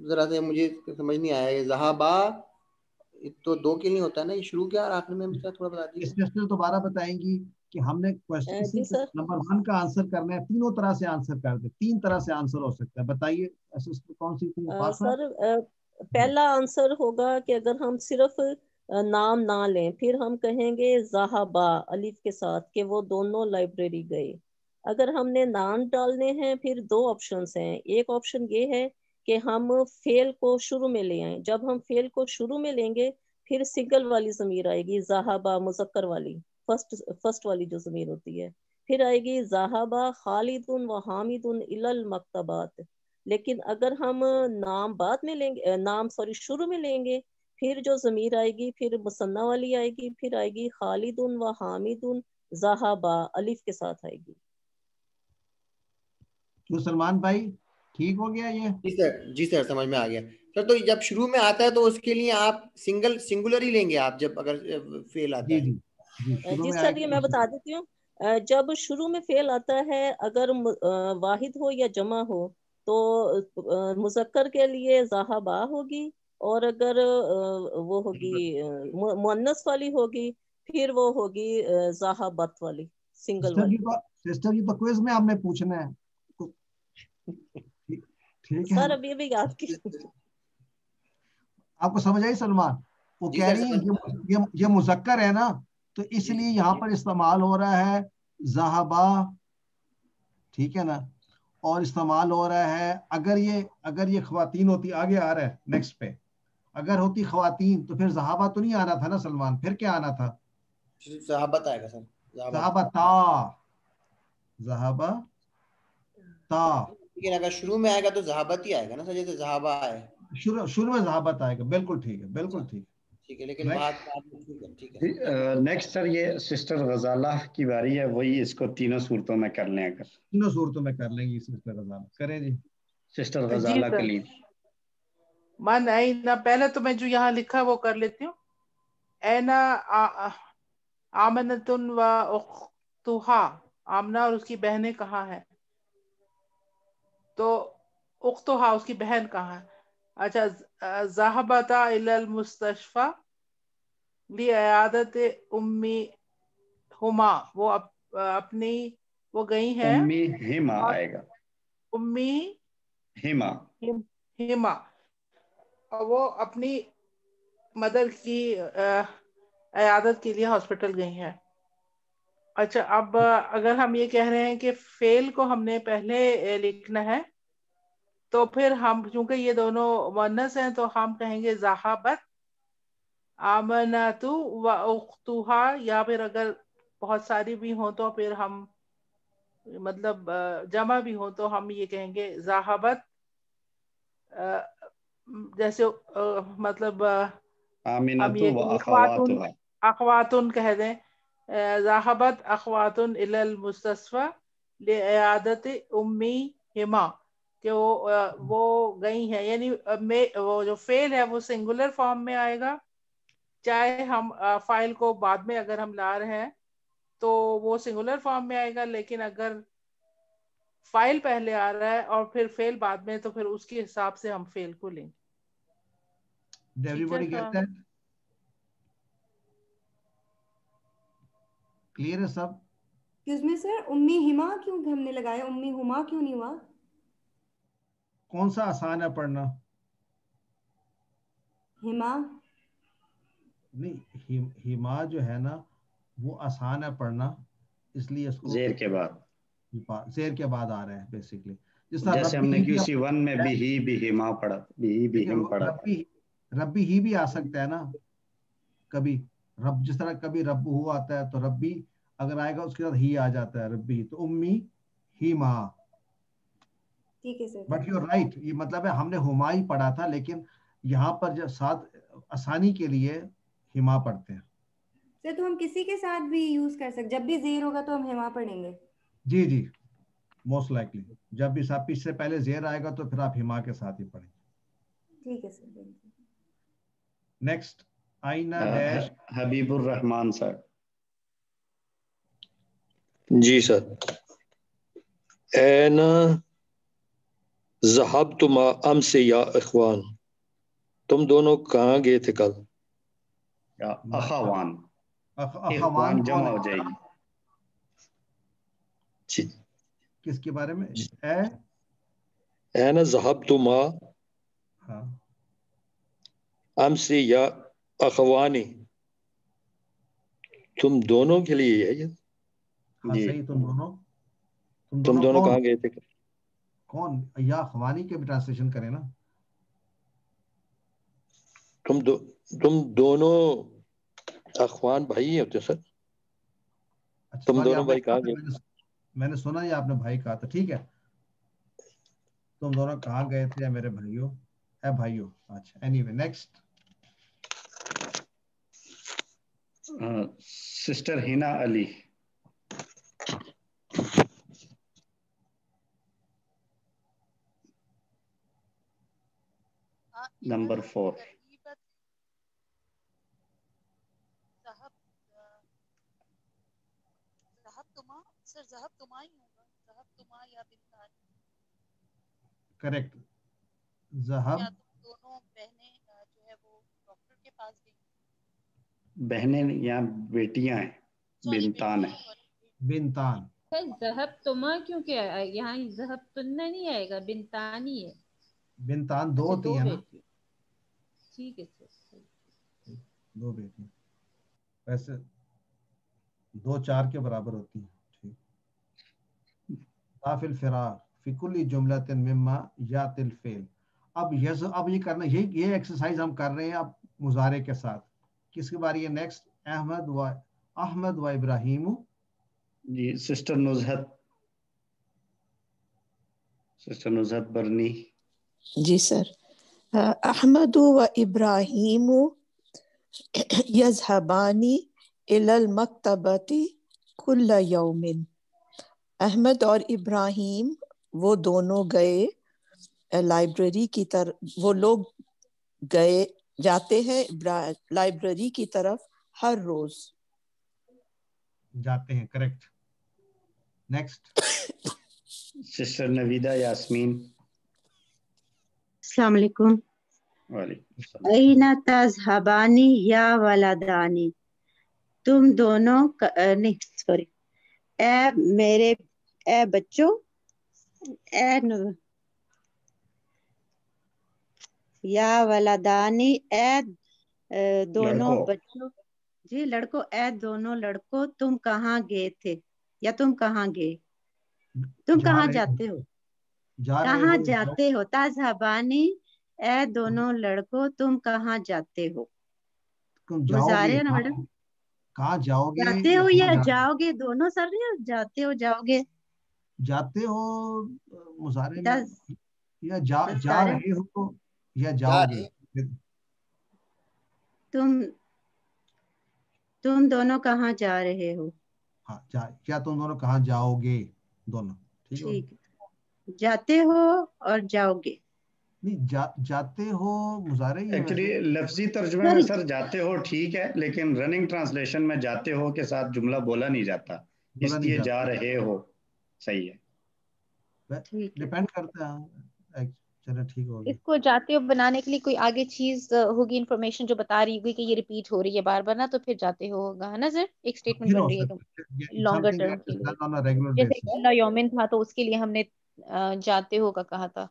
ذرا سے مجھے سمجھ نہیں آیا. یہ ذہبا تو دو کے لیے ہوتا ہے نا, یہ شروع کیا اور آخر میں تھوڑا بتا دیجیے. اسپیشل دوبارہ بتائیں گی کہ ہم نے نمبر 1 کا آنسر کرنا ہے. تینوں طرح سے آنسر کر دیں, 3 طرح سے آنسر ہو سکتا ہے. بتائیے کون سی تھی سر. پہلا آنسر ہوگا کہ اگر ہم صرف نام نہ لیں پھر ہم کہیں گے ذہبا الف کے ساتھ کہ وہ دونوں لائبریری گئے. اگر ہم نے نام ڈالنے ہیں پھر 2 آپشنز ہیں. ایک آپشن یہ ہے کہ ہم فعل کو شروع میں لے آئیں. جب ہم فعل کو شروع میں لیں گے پھر سنگل والی ضمیر آئے گی ذہبا مذکر والی, فرسٹ والی جو ضمیر ہوتی ہے. پھر آئے گی ذہبا خالد و حامد الی المکتبات. لیکن اگر ہم نام بعد میں لیں گے, شروع میں لیں گے, پھر جو ضمیر آئے گی پھر مثنیٰ والی آئے گی, پھر آئے گی خالد و حامد ذہبا الف کے ساتھ آئے گی. کیوں سلمان بھائی ٹھیک ہو گیا یہ؟ جی سر سمجھ میں آ گیا سر. تو جب شروع میں آتا ہے تو اس کے لیے آپ سنگولر ہی لیں گے آپ جب اگر فعل آتا ہے؟ جی سر یہ میں بتا دیتی ہوں. جب شروع میں فعل آتا ہے اگر واحد ہو یا جمع ہو تو مذکر کے لیے ذہبا ہوگی, اور اگر وہ ہوگی مؤنث والی ہوگی پھر وہ ہوگی ذہبت والی سنگل والی. سسٹر جی تو کوئز میں آپ نے پوچھنا ہے. ٹھیک ہے سر ابھی بھی یاد کی آپ کو سمجھ آئی سلمان؟ وہ کہہ رہی ہے یہ مذکر ہے نا تو اس لیے یہاں پر استعمال ہو رہا ہے ذہبا. ٹھیک ہے نا, اور استعمال ہو رہا ہے اگر یہ خواتین ہوتی, آگے آ رہا ہے نیکسٹ پہ, اگر ہوتی خواتین تو پھر ذہابہ تو نہیں آنا تھا نا سلمان, پھر کیا آنا تھا؟ ذہابت آئے گا سر. ذہابتا, ذہابتا. لیکن اگر شروع میں آئے گا تو ذہابت ہی آئے گا نا سر, جیسے ذہابہ ہے شروع میں ذہابت آئے گا. بالکل ٹھیک ہے, بالکل ٹھیک ہے. لیکن بات ٹھیک ہے. نیکسٹ سر یہ سسٹر غزالہ کی باری ہے, وہی اس کو تینوں صورتوں میں کر لیں. اگر تینوں صورتوں میں کر لیں گے سسٹر غزالہ, کریں جی سسٹر غزالہ کلیم. من اینا, پہلے تو میں جو یہاں لکھا وہ کر لیتی ہوں. اینا آمنتن و اختہا, آمنہ اور اس کی بہنیں کہاں ہیں؟ تو اختہا اس کی بہن کہاں ہے؟ اچھا, ذہبتا الی المستشفى لعیادت امی ہما, وہ اپنی وہ گئی ہیں. امی ہما آئے گا, امی ہما ہما, اور وہ اپنی مدر کی عیادت کے لیے ہاسپٹل گئی ہیں. اچھا, اب اگر ہم یہ کہہ رہے ہیں کہ فعل کو ہم نے پہلے لکھنا ہے, تو پھر ہم چونکہ یہ دونوں مؤنث ہیں تو ہم کہیں گے ذہبت آمنۃ و اختہا, یا پھر اگر بہت ساری بھی ہوں تو پھر ہم مطلب جمع بھی ہوں تو ہم یہ کہیں گے ذہبت, جیسے مطلب ہم یہ و اخواتها, اخواتن کہہ دیں, ذہبت اخواتن الی المستشفى لعیادت امی ہما, کہ وہ گئی ہیں, یعنی وہ جو فعل ہے وہ سنگولر فارم میں آئے گا, چاہے ہم فائل کو بعد میں اگر ہم لا رہے ہیں تو وہ سنگولر فارم میں آئے گا, لیکن اگر فائل پہلے آ رہا ہے اور پھر فعل بعد میں تو پھر اس کے حساب سے ہم فعل کو لیں گے. Everybody get that? Clear ہے سب؟ Excuse me sir, امی ہما کیوں ہم نے لگایا, امی ہما کیوں نہیں ہوا؟ کون سا آسان ہے پڑھنا؟ ہما نہیں, ہما جو ہے نا وہ آسان ہے پڑھنا, اس لیے اس کو زیر کے بعد آ رہے ہیں بیسیکلی. جیسے ہم نے QC1 میں بھی ہما پڑھا, بھی ہم پڑھا تھا. ربی ہی بھی آ سکتا ہے نا کبھی, رب جس طرح کبھی رب ہو آتا ہے تو ربی اگر آئے گا اس کے ساتھ ہی آ جاتا ہے ربی, تو امی ہی ماں. ٹھیک ہے سر, بٹ یو رائٹ, یہ مطلب ہے ہم نے ہما ہی پڑھا تھا, لیکن یہاں پر جو ساتھ آسانی کے لیے ہما پڑھتے ہیں. سر تو ہم کسی کے ساتھ بھی یوز کر سکتے, جب بھی زیر ہوگا تو ہم ہما پڑھیں گے. جی جی, موسٹ لائکلی جب بھی اس سے پہلے زیر آئے گا تو پھر آپ ہما کے ساتھ ہی پڑھیں گے. ٹھیک ہے سر. نیکسٹ آئینہ ڈیش حبیب الرحمان سر. جی سر. اینا ذہبتما امس یا اخوان, تم دونوں کہاں گئے تھے کل؟ اخوان, اخوان جمع ہو جائے گی. جی, کس کے بارے میں؟ اینا ذہبتما امس یا اخوانی, تم دونوں کے لیے ہے یہ. ہاں صحیح, تم دونوں کہاں گئے تھے؟ کون, یا اخوانی کے بھی ٹرانسلیشن کریں نا. تم دونوں اخوان بھائی ہوتے سر. تم دونوں بھائی کہاں گئے؟ میں نے سنا یہ آپ نے بھائی کہا تھا, ٹھیک ہے. تم دونوں کہاں گئے تھے میرے بھائیوں, اے بھائیوں. اچھا, اینی وے نیکسٹ. سسٹر ہینا علی. نمبر 4. کریکٹ, ذہب. دونوں بہنیں جو ہے وہ ڈاکٹر کے پاس گئی. بہنیں یا بیٹیاں ہیں, بنتان ہیں. بنتان. ذہب تما کیوں کیا یہاں ذہب تنہ نہیں آئے گا, بنتانی ہے. بنتان دو ہوتی ہیں نا. ٹھیک ہے سر, 2 بیٹی, ویسے 2 4 کے برابر ہوتی ہیں. ٹھیک. فی الفراق فی کل جملۃ مما یات الفعل, اب یہ کرنا یہ ایکسرسائز ہم کر رہے ہیں اب مضارع کے ساتھ. کس کی باری ہے نیکسٹ؟ احمد و ابراہیم. جی سسٹر نزہت برنی. جی سر. احمد و ابراہیم یذهبانی الی المکتبۃ کل یوم. احمد اور ابراہیم وہ دونوں گئے لائبریری کی طرف، وہ لوگ گئے جاتے ہیں لائبریری کی طرف ہر روز. جاتے ہیں، correct. Next sister Naveeda Yasmin. السلام علیکم. وعلیکم السلام. اینا تذهبانی یا ولدانی، تم دونوں نہیں سوری، اے بچوں، یا ولدانی اے دونوں بچوں، جی لڑکوں، اے دونوں لڑکوں تم کہاں گئے تھے یا تم کہاں گئے، تم کہاں جاتے ہو، کہاں جاتے ہو. تذهبانی اے دونوں لڑکوں تم کہاں جاتے ہو. مضارع ہے نا میڈم. کہاں جاؤ گے؟ جاتے ہو یا جاؤ گے، دونوں سر نہیں، جاتے ہو جاؤ گے. جاتے ہو مضارع میں، یا جا رہے ہو یا جاؤ گے. تم دونوں کہاں جا رہے ہو. ہاں کیا تم دونوں کہاں جاؤ گے، دونوں ٹھیک ہے. جاتے ہو اور جاؤ گے. نہیں جاتے ہو مضارع ہی ہے. ایکچولی لفظی ترجمے میں سر جاتے ہو ٹھیک ہے، لیکن رننگ ٹرانسلیشن میں جاتے ہو کے ساتھ جملہ بولا نہیں جاتا، اس لیے جا رہے ہو صحیح ہے. ڈیپینڈ کرتا ہے. چلو ٹھیک ہوگی. اس کو جاتے ہو بنانے کے لیے کوئی آگے چیز ہوگی، انفارمیشن جو بتا رہی ہوگی کہ یہ ریپیٹ ہو رہی ہے بار بار نا، تو پھر جاتے ہوگا ہے نا سر. ایک اسٹیٹمنٹ بن رہی ہے لانگر ٹرم کے لیے، جیسے کل یومن تھا تو اس کے لیے ہم نے جاتے ہو کا کہا تھا،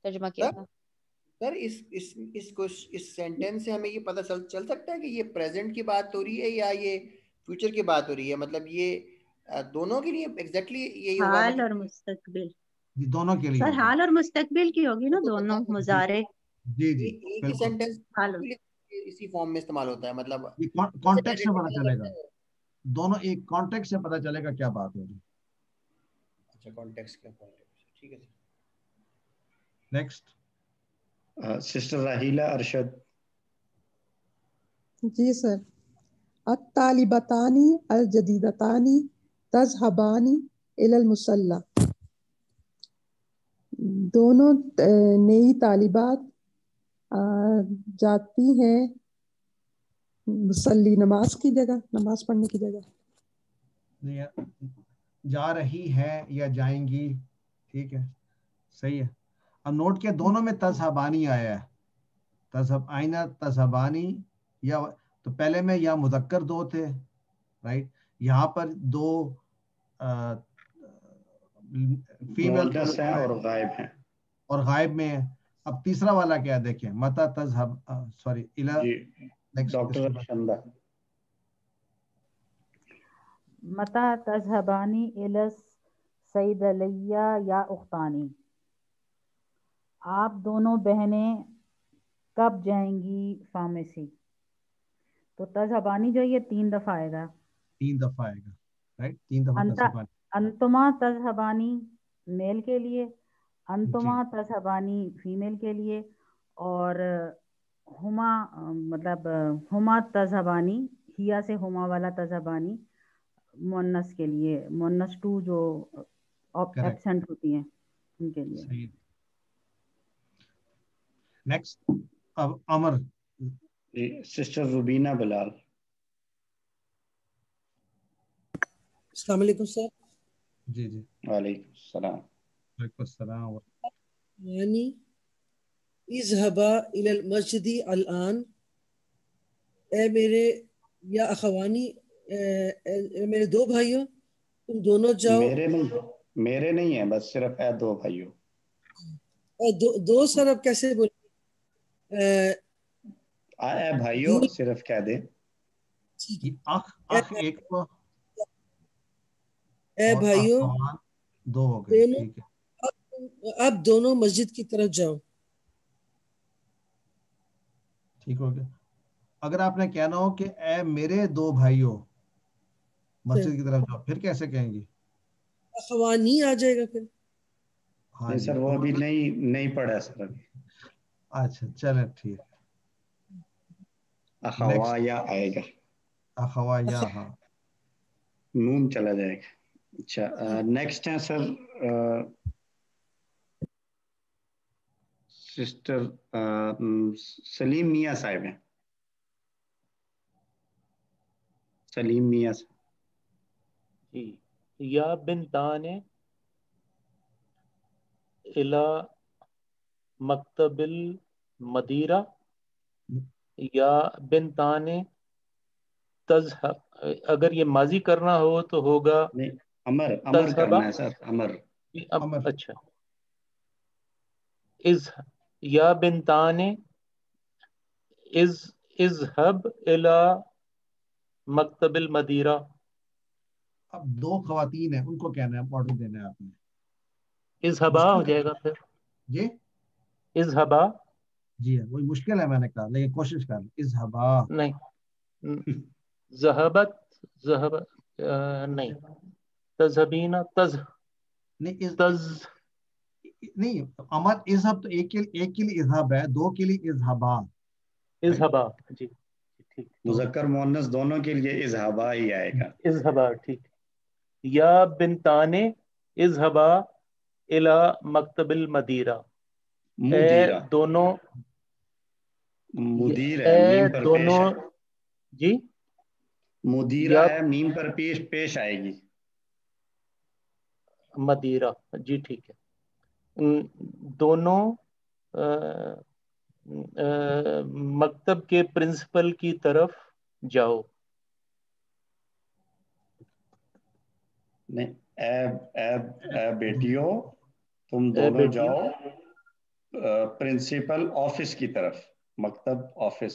ترجمہ کیا تھا. سر اس سینٹینس سے ہمیں یہ پتہ چل سکتا ہے کہ یہ پریزنٹ کی بات ہو رہی ہے یا یہ فیوچر کی بات ہو رہی ہے. مطلب یہ دونوں کے لیے ایگزیکٹلی یہی ہوگا، حال اور مستقبل دونوں کے لیے سر. حال اور مستقبل کی ہوگی نا دونوں مضارع. جی جی ایک ہی سینٹینس اسی فارم میں استعمال ہوتا ہے. مطلب کانٹیکسٹ سے پتہ چلے گا، دونوں ایک کانٹیکسٹ سے پتہ چلے گا کیا بات ہو رہی. اچھا کانٹیکسٹ کیا ٹھیک ہے sir. Next sister Raheela Arshad. جی سر. الطالبتانی الجدیدتانی تذهبانی الی المصلی، دونوں نئی طالبات جاتی ہیں مصلی نماز کی جگہ، نماز پڑھنے کی جگہ. جا رہی ہے یا جائیں گی، ٹھیک ہے صحیح ہے. اب نوٹ کے دونوں میں تذهبانی آیا ہے، آئینہ تذهبانی، یا تو پہلے میں یا مذکر دو تھے رائٹ، یہاں پر دو فیمیل اور غائب ہیں اور غائب میں ہے. اب تیسرا والا کیا دیکھیں، متا تذهب سوری ڈاکٹر شندہ. متا تذهبانی الی الصیدلیہ یا اختانی، آپ دونوں بہنیں کب جائیں گی فارمیسی. تو تذهبانی جو یہ 3 دفعہ آئے گا، 3 دفعہ آئے گا رائٹ، 3 دفعہ تذهبانی. انتما تذهبانی میل کے لیے، انتما تذهبانی فیمیل کے لیے، اور ہما مطلب ہما تذهبانی، ہیا سے ہما والا تذهبانی مؤنث کے لیے، مؤنث 2 جو ایبسنٹ ہوتی ہیں ان کے لیے. نیکسٹ اب امر. سسٹر روبینہ بلال. السلام علیکم سر. جی جی وعلیکم السلام. وعلیکم السلام. یعنی اذهبا الى المسجد الان، اے میرے یا اخوانی میرے 2 بھائیوں تم دونوں جاؤ. میرے نہیں ہیں، بس صرف اے 2 بھائیوں. دو سر اب کیسے بولیں، اے بھائیوں صرف کہہ دیں. اخ ایک کو، اے بھائیوں 2 ہو گئے، ٹھیک ہے. اب دونوں مسجد کی طرف جاؤ. ٹھیک ہو گیا. اگر آپ نے کہنا ہو کہ اے میرے دو بھائیوں مسجد کی طرف جاؤ، پھر کیسے کہیں گے؟ اخوانی آ جائے گا پھر. ہاں جی سر وہ ابھی نہیں پڑھا سر ابھی. اچھا چلیں ٹھیک. اخوا یا آئے گا. اخوا یا، ہاں نون چلا جائے گا. اچھا نیکسٹ ہے سر سسٹر سلیم میاں صاحب ہیں. سلیم میاں جی. یا بنتان الی مکتب المدیرہ، یا بنتان تذهب. اگر یہ ماضی کرنا ہو تو ہوگا امر تذهب. کرنا ہے سر. امر. اچھا. یا بنتان اذهب الی مکتب المدیرہ. اب دو خواتین ہیں، ان کو کہنا ہے، آرڈر دینا ہے آپ نے. اذهبا ہو جائے گا پھر. جی اذهبا. جی وہی مشکل ہے، میں نے کہا، لیکن کوشش کر. اذهبا نہیں. ذهبت نہیں. تذهبین نہیں امر اذهب تو ایک کے لیے اذهب ہے، دو کے لیے اذهبا. اذهبا جی ٹھیک. مذکر مؤنث دونوں کے لیے اذهبا ہی آئے گا. اذهبا ٹھیک. یا بنتان اذهبا الی مکتب المدیرہ. مدیرہ. دونوں مدیر ہے، میم پر پیش ہے. جی مدیرہ ہے، میم پر پیش آئے گی. مدیرہ جی ٹھیک ہے. دونوں مکتب کے پرنسپل کی طرف جاؤ. نہیں، اے بیٹیوں تم دونوں جاؤ پرنسپل آفس کی طرف. مکتب آفس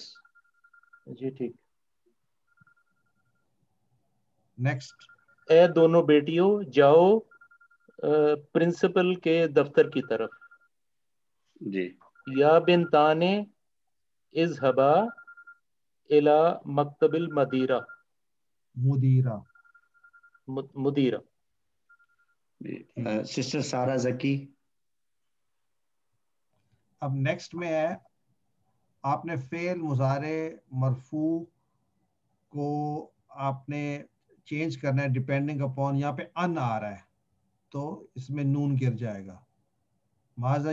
جی ٹھیک. نیکسٹ. اے دونوں بیٹیوں جاؤ پرنسپل کے دفتر کی طرف. جی. یا بنتان اذهبا الی مکتب المدیرہ. مدیرہ. سسٹر سارہ زکی. اب نیکسٹ میں ہے، آپ نے فعل مضارع مرفوع کو آپ نے چینج کرنا ہے ڈیپینڈنگ اپون. یہاں پہ ان آ رہا ہے تو اس میں نون گر جائے گا. ماذا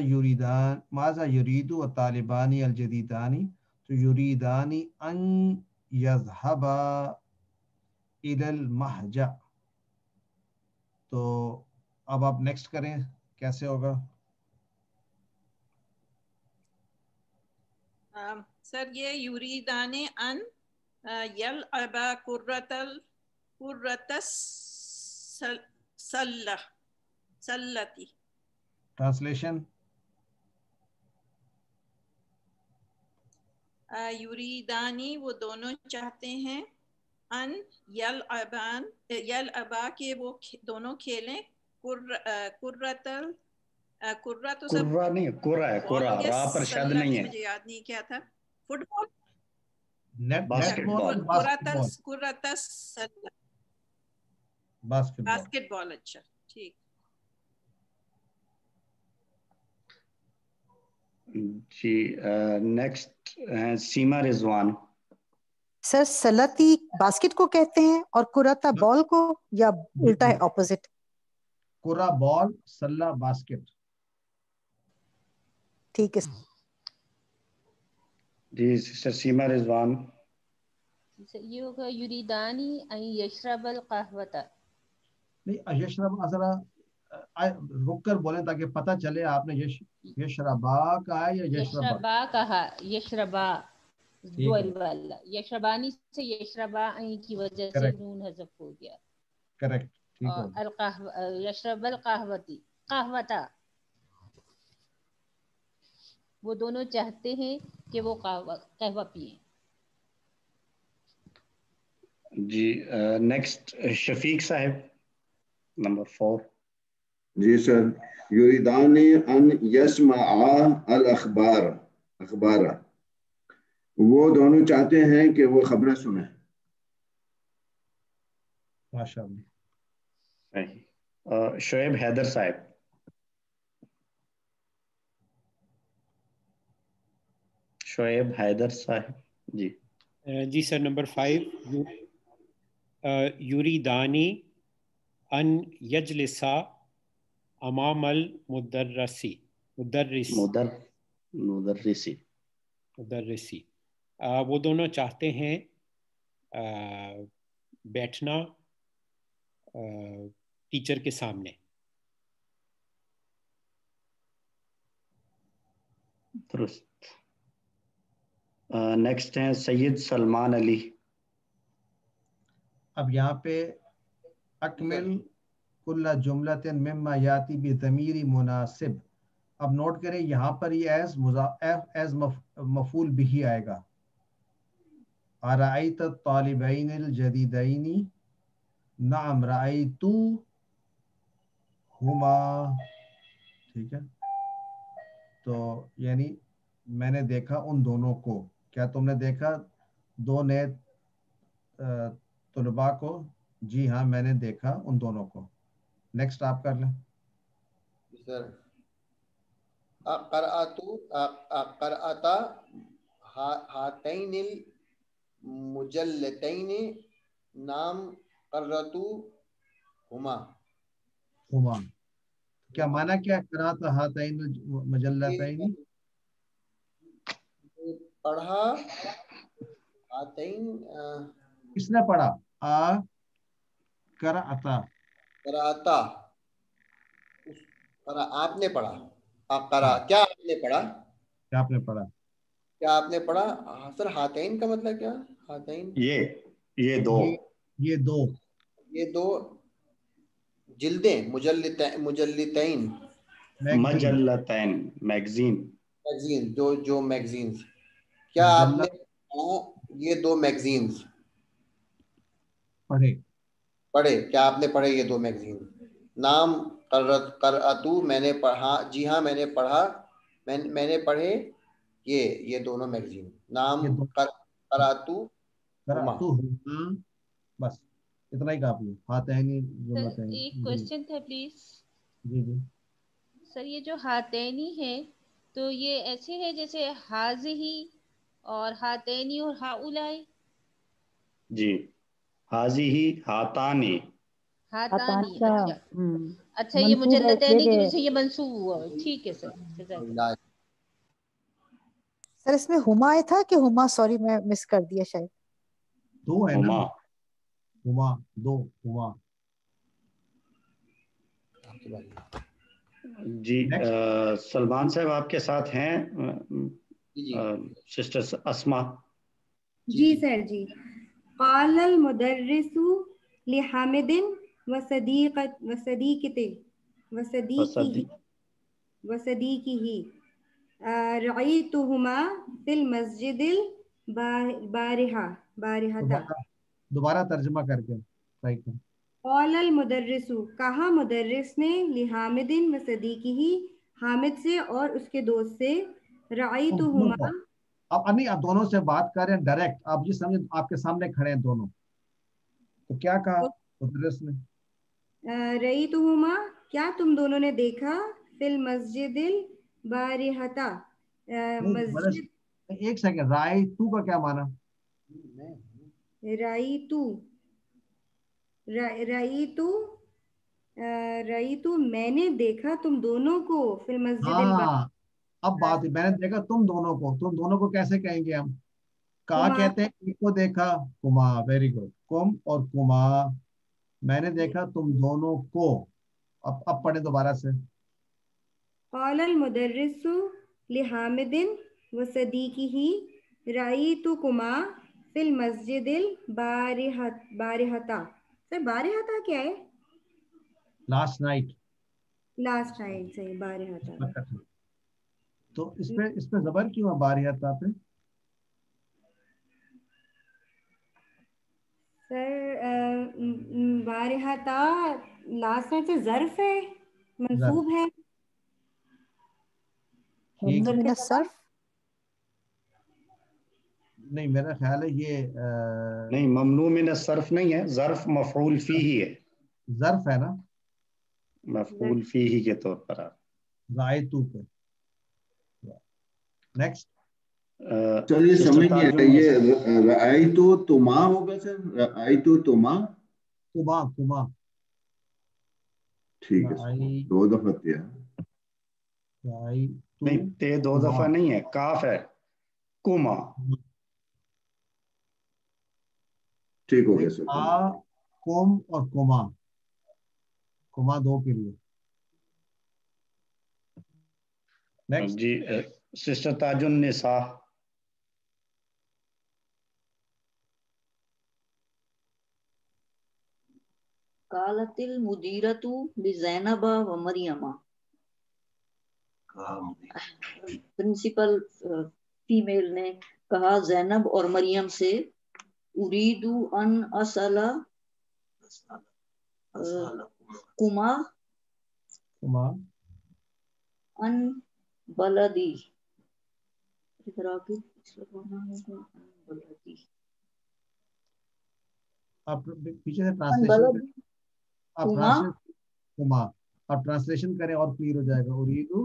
یریدو الطالبانی الجدیدانی، تو یریدانی ان یذهبا الی المہجع. تو اب آپ نیکسٹ کریں، کیسے ہوگا؟ سر یہ یریدان ان یلعبا سلتی. ٹرانسلیشن. یریدانی وہ دونوں چاہتے ہیں، ان یلعبا کہ وہ دونوں کھیلیں، کرہ نہیں، کرہ ہے، کرہ را پر شد نہیں ہے. مجھے یاد نہیں کیا تھا. فٹ بال، باسکٹ بال. اچھا ٹھیک. جی نیکسٹ ہے سیما رضوان. سر سلتی باسکٹ کو کہتے ہیں اور کراتا بال کو، یا الٹا ہے اپوزٹ؟ کرہ بال، سلہ باسکٹ. ٹھیک ہے. جی سسٹر سیما رضوان. یہ ہوگا یریدانی ان یشرب القہوۃ. نہیں یشرب ذرا رک کر بولیں تاکہ پتہ چلے آپ نے یشربا کہا ہے یا یشربا کہا. یشربا دو الف والا، یشربانی سے یشربا کی وجہ سے نون حذف ہو گیا. کریکٹ. اور یشرب القہوتی، قہوتا، وہ دونوں چاہتے ہیں کہ وہ قہوہ پئیں. جی نیکسٹ شفیق صاحب نمبر 4. جی سر. یریدان ان یسمعا الاخبار. وہ دونوں چاہتے ہیں کہ وہ خبریں سنیں. ماشاء اللہ. شعیب حیدر صاحب. شعیب حیدر صاحب جی. جی سر نمبر 5 یریدانی ان یجلسا امام المدرسی مدرسی وہ دونوں چاہتے ہیں بیٹھنا ٹیچر کے سامنے. درست. نیکسٹ ہیں سید سلمان علی. اب یہاں پہ اکمل کل جملۃ مما یاتی بضمیر مناسب. اب نوٹ کریں یہاں پر یہ ایز مفعول بھی آئے گا. ارأیت الطالبین الجدیدین نعم رأیتہما. ٹھیک ہے, تو یعنی میں نے دیکھا ان دونوں کو. کیا تم نے دیکھا دو نئے طلباء کو؟ جی ہاں میں نے دیکھا ان دونوں کو. نیکسٹ آپ کر لیں سر. قرأت ہاتین المجلتین نام قرأتہما. کیا معنی کیا قرأت ہاتین المجلتین؟ پڑھا ہاتین. کس نے پڑھا؟ قرأتا. آپ نے پڑھا. کیا آپ نے پڑھا؟ کیا آپ نے پڑھا؟ کیا آپ نے پڑھا سر؟ ہاتین کا مطلب کیا؟ ہاتین یہ دو جلدیں مجلتین میگزین جو میگزینز. کیا آپ نے یہ دو میگزینز پڑھے؟ کیا آپ نے پڑھے یہ دو میگزین؟ نام قرأتو میں نے پڑھا. جی ہاں میں نے پڑھا. میں نے پڑھے یہ دونوں میگزین. نام قرأتو. بس اتنا ہی کافی ہے. ہاتینی ایک کوشچن تھا پلیز. جی جی سر یہ جو ہاتینی ہے تو یہ ایسے ہے جیسے حاضی اور ہاتینی اور ہاؤلائی. جی حاضی ہاتانی. اچھا یہ مجلتین کی وجہ سے یہ منصوب ہوا. ٹھیک ہے سر. سر اس میں ہما تھا کہ ہما؟ سوری میں مس کر دیا شاید. دو ہے نا. دو. جی سلمان صاحب آپ کے ساتھ ہیں سسٹر اسما. جی سر. جی قال المدرس لحامد وصديقه رأيتهما في المسجد البارحة. دوبارہ ترجمہ کر کے صحیح کریں. قال المدرس کہا مدرس نے لحامد وصديقه حامد سے اور اس کے دوست سے. رأيتهما اب نہیں آپ دونوں سے بات کر رہے ہیں ڈائریکٹ. آپ جی سمجھے آپ کے سامنے کھڑے ہیں دونوں, تو کیا کہا مدرس نے؟ رأيتهما کیا تم دونوں نے دیکھا؟ فی المسجد البارحة مسجد. ایک سیکنڈ, رأیتو کا کیا معنی؟ رأیتو میں نے دیکھا تم دونوں کو. فی المسجد اب بات میں نے دیکھا تم دونوں کو. تم دونوں کو کیسے کہیں گے ہم؟ کہاں کہتے ہیں ایک کو دیکھا کما. Very good. کم اور کما. میں نے دیکھا تم دونوں کو. اب پڑھیں دوبارہ سے. قال المدرس لحامد وصديقه رأيتكما في المسجد البارحة. سر بارحة کیا ہے؟ Last night. صحیح بارحة. تو اس پہ زبر کیوں ہے بارحة پہ؟ سر بارحة لاسٹ نائٹ سے ظرف ہے, منصوب ہے. من الصرف. نہیں میرا خیال ہے یہ نہیں ممنوع من الصرف نہیں ہے, ظرف مفعول فیہ ہے, ظرف ہے نا, مفعول فیہ کے طور پر. رأیتو پہ. نیکسٹ. سر یہ سمجھ نہیں آیا, یہ رأیتو تما ہوگا سر, رأیتو تما. کما کما. ٹھیک ہے سر, 2 دفعہ دیا. نہیں تے 2 دفعہ نہیں ہے, کاف ہے, کما. ٹھیک ہو گیا سر. کوم اور کما, کما 2 کے لیے. جی سسٹر تاج النساء. قالت المدیرۃ لزینب و مریم. پرنسپل فیمیل نے کہا زینب اور مریم سے, اریدو ان اسأل کما ان بلدی. آپ پیچھے سے ٹرانسلیشن آپ ٹرانسلیشن کریں اور کلیئر ہو جائے گا. اریدو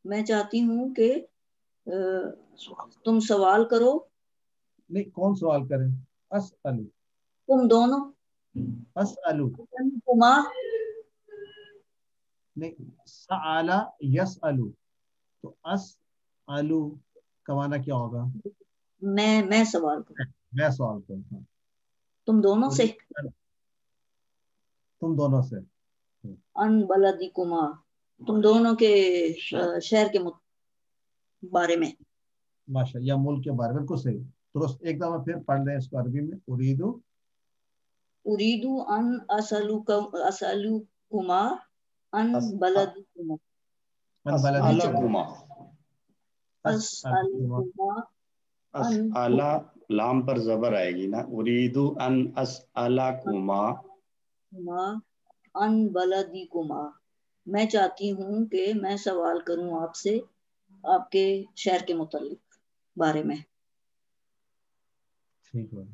میں چاہتی ہوں کہ تم سوال کرو. نہیں کون سوال کریں؟ اسألو. تم دونوں. اسألو. کما نہیں, سأل یسألو, تو اسألو کا معنی کیا ہوگا؟ میں سوال کروں. میں سوال کروں. تم دونوں سے. تم دونوں سے. ان بلدی کما, تم دونوں کے شہر کے بارے میں. ماشاء, یا ملک کے بارے میں. بالکل صحیح, درست. ایک دفعہ پھر پڑھ رہے ہیں اس کو عربی میں. اریدو ان اسألوکما ان بلدکما. اسألا لام پر زبر آئے گی نا, اریدو ان اسألکما ان بلدکما. میں چاہتی ہوں کہ میں سوال کروں آپ سے آپ کے شہر کے متعلق بارے میں. ٹھیک ہے.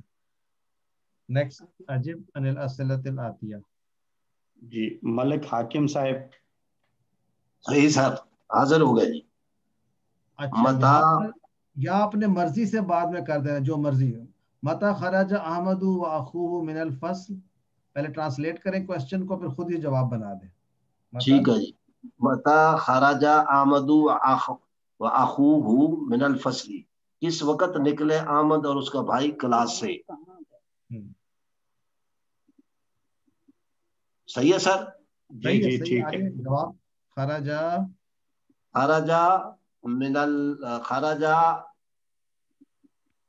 نیکسٹ. عجب ان الاسئلۃ الآتیہ. جی ملک حاکم صاحب. صحیح سر, حاضر ہو گئے جی. اچھا, یا اپنے مرضی سے بعد میں کر دینا جو مرضی ہے. متی خرج احمد و اخوہ من الفصل. پہلے ٹرانسلیٹ کریں کوشچن کو, پھر خود ہی جواب بنا دیں. ٹھیک ہے جی. متی خرج احمد و اخوہ من الفصل. کس وقت نکلے احمد اور اس کا بھائی کلاس سے. صحیح ہے سر. جی جی ٹھیک ہے. جواب خرج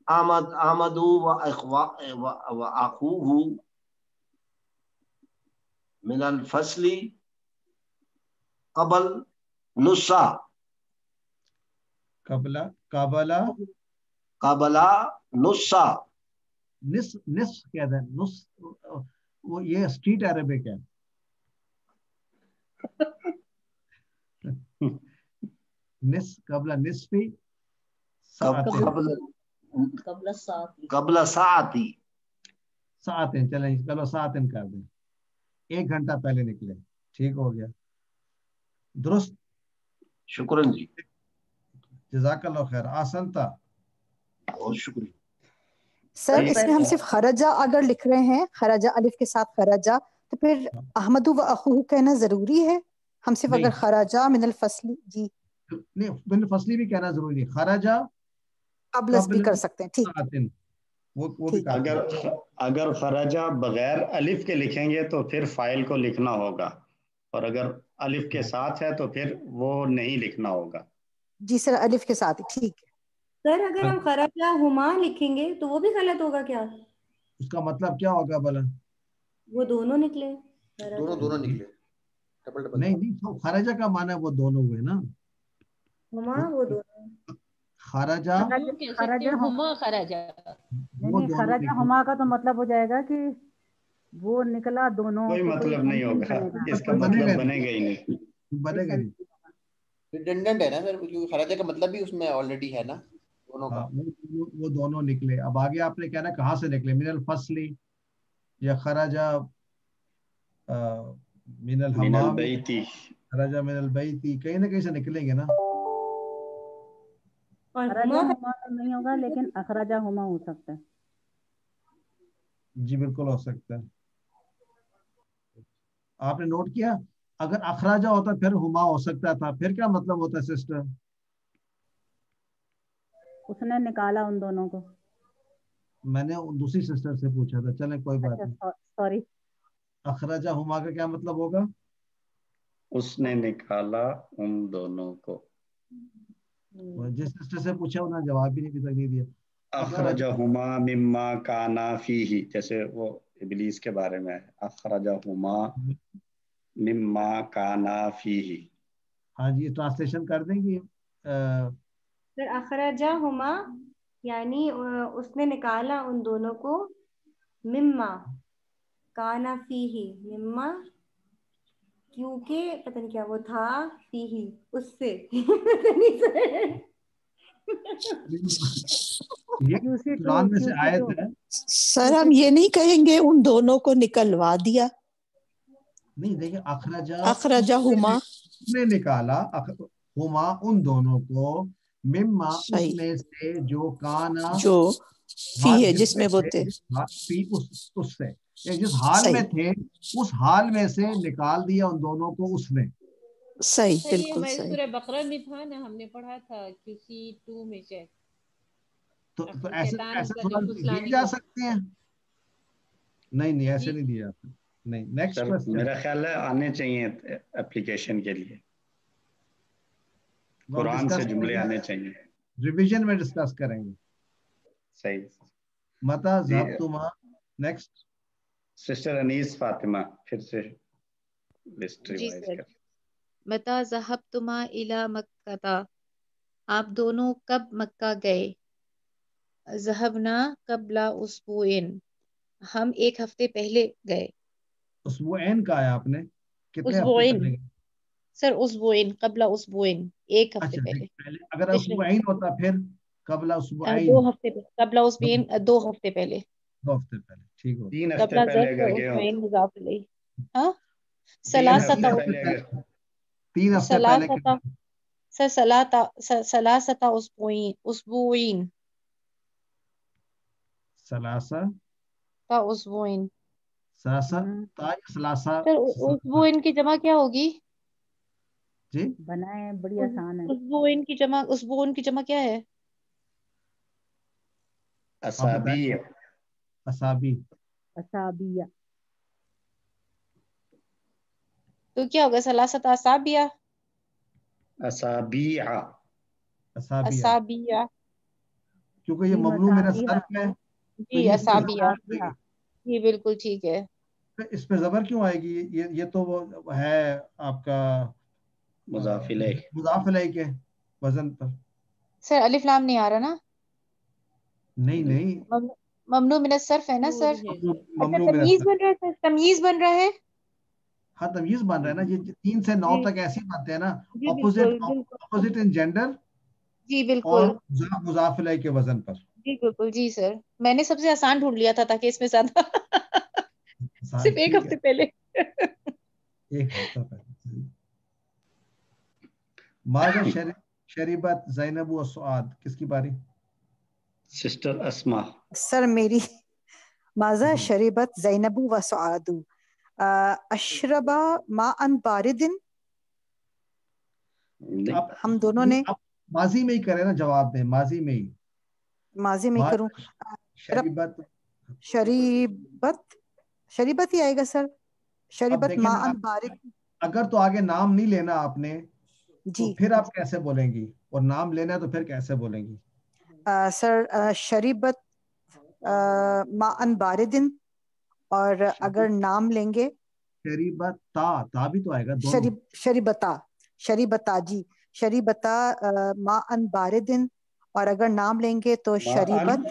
احمد و اخوہ من الفصل قبل نصا. قبل نصا. نصف کہتے ہیں. نصف وہ یہ اسٹریٹ عربک ہے. نصف قبل نصفی قبل ساعتی. ساعتیں. چلیں چلو ساعتیں کر دیں. 1 گھنٹہ پہلے نکلے. ٹھیک ہو گیا, درست. شکرا جی. جزاک اللہ خیر. آسن تھا. بہت شکریہ سر. اس میں ہم صرف خرجہ اگر لکھ رہے ہیں, خرجہ الف کے ساتھ خرجہ, تو پھر احمد و اخوہ کہنا ضروری ہے. ہم صرف اگر خرجہ من الفصل. جی نہیں, من الفصل بھی کہنا ضروری نہیں. خرجہ قبل بھی کر سکتے ہیں. ٹھیک. اگر خرجہ بغیر الف کے لکھیں گے تو پھر فاعل کو لکھنا ہوگا, اور اگر الف کے ساتھ ہے تو پھر وہ نہیں لکھنا ہوگا. جی سر, الف کے ساتھ. ٹھیک ہے سر. اگر ہم خرجہ ہما لکھیں گے تو وہ بھی غلط ہوگا کیا؟ اس کا مطلب کیا ہوگا بلا؟ وہ دونوں نکلے. دونوں نکلے. نہیں, خرجہ کا معنی وہ دونوں ہوئے نا. ہما وہ دونوں. خرجہ ہما خرجہ. نہیں, خرجہ ہما کا تو مطلب ہو جائے گا کہ وہ نکلا دونوں. کوئی مطلب نہیں ہوگا, اس کا مطلب بنے گا ہی نہیں. بنے گا نہیں. ریڈنڈنٹ ہے نا سر، کیونکہ خراجہ کا مطلب بھی اس میں آلریڈی ہے نا دونوں کا. وہ دونوں نکلے. اب آگے آپ نے کہنا کہاں سے نکلے، من الفصلی یا خراجہ من الحمام، خراجہ من البیتی، کہیں نہ کہیں سے نکلیں گے نا. خراجہ ہما تو نہیں ہوگا لیکن اخراجہ ہما ہو سکتا ہے. جی بالکل ہو سکتا ہے. آپ نے نوٹ کیا اگر اخراجہ ہوتا پھر ہما ہو سکتا تھا، پھر کیا مطلب ہوتا ہے سسٹر؟ اس نے نکالا ان دونوں کو. میں نے دوسری سسٹر سے پوچھا تھا، چلیں کوئی بات نہیں. سوری. اخراجہ ہما کا کیا مطلب ہوگا؟ اس نے نکالا ان دونوں کو. جس سسٹر سے پوچھا انہوں نے جواب بھی نہیں دیا. اخرجہما مما کانا فیہ، جیسے وہ ابلیس کے بارے میں اخرجہما مما کانا فیہ. ہاں جی ٹرانسلیشن کر دیں گے. سر اخرجہما یعنی اس نے نکالا ان دونوں کو، مما کانا فیہ، مما کیونکہ پتہ نہیں کیا وہ تھا، فیہ اس سے. قرآن میں سے آیت ہے. سر ہم یہ نہیں کہیں گے ان دونوں کو نکلوا دیا. نہیں دیکھیں اخرجہ ہما نے نکالا ہما ان دونوں کو، مما اس میں سے جو کانا جو فی ہے جس میں وہ تھے، اس سے جس حال میں تھے اس حال میں سے نکال دیا ان دونوں کو اس نے. صحیح بالکل ہمارے صحیح. سورہ بقرہ میں تھا نا، ہم نے پڑھا تھا QC 2 میں سے. تو ایسے تھوڑا دیے جا سکتے ہیں؟ نہیں ایسے نہیں دیے جاتے. نہیں نیکسٹ میرا خیال ہے آنے چاہیے اپلیکیشن کے لیے، قرآن سے جملے آنے چاہیے. ریویژن میں ڈسکس کریں گے. صحیح. متا ذهبتما. نیکسٹ سسٹر انیس فاطمہ پھر سے لسٹ جی ریوائز سر. کر. متا ذهبتما الى مکہ، آپ دونوں کب مکہ گئے. ذهبنا قبل اسبوع، ہم ایک ہفتے پہلے گئے. اسبوعین کا ہے آپ نے، کتنے ہفتے اسبوعین پہلے گئے؟ سر اسبوعین قبل اسبوعین، ایک ہفتے اچھا پہلے. اگر اسبوعین ہوتا پھر قبل اسبوعین، 2 ہفتے قبل اسبوعین 2 ہفتے پہلے. 2 ہفتے پہلے ٹھیک ہو. 3 ہفتے قبل پہلے ظرف اگر گئے ہوں، اسبوعین مضاف الیہ. ہاں 3 ثلاثہ ہفتے پہلے سر ثلاثہ اسبوعین ثلاثہ اسبوعین. ثلاثہ سر اسبوعین کی جمع کیا ہوگی؟ جی بنائے بڑی آسان ہے. اسبوعین کی جمع کیا ہے؟ اسابیہ. تو کیا ہوگا؟ ثلاثہ اسابیہ. اسابیہ کیونکہ یہ ممنوع میرا صرف ہے. جی اسابیہ. جی بالکل ٹھیک ہے. اس پہ زبر کیوں آئے گی؟ یہ تو وہ ہے آپ کا مضاف الیہ کے وزن پر. سر الف لام نہیں آ رہا نا؟ نہیں ممنوع من الصرف ہے نا سر. اچھا تمییز بن رہا ہے. ہاں تمیز بن رہا ہے نا. یہ 3 سے 9 تک ایسے بنتے ہیں نا، اپوزٹ ان جینڈر. جی بالکل. اور مضاف الیہ کے وزن پر. جی بالکل. جی سر میں نے سب سے آسان ڈھونڈ لیا تھا تاکہ اس میں زیادہ صرف ایک ہفتے پہلے. ایک ہفتہ پہلے. ماذا شریبت زینب و سعاد، کس کی باری؟ سسٹر اسما. سر میری. ماذا شریبت زینب و سعاد اشربا ماء بارد. ہم دونوں نے ماضی میں ہی کرے نا، جواب دیں ماضی میں ہی. ماضی میں کروں. شریبت ہی آئے گا سر. شریبت ماء بارد. اگر تو آگے نام نہیں لینا آپ نے تو پھر آپ کیسے بولیں گی؟ اور نام لینا ہے تو پھر کیسے بولیں گی؟ سر شریبت ماء بارد، اور اگر نام لیں گے شریبت تا بھی تو آئے گا. شریبتا جی شریبتا ماء بارد، اور اگر نام لیں گے تو شریبت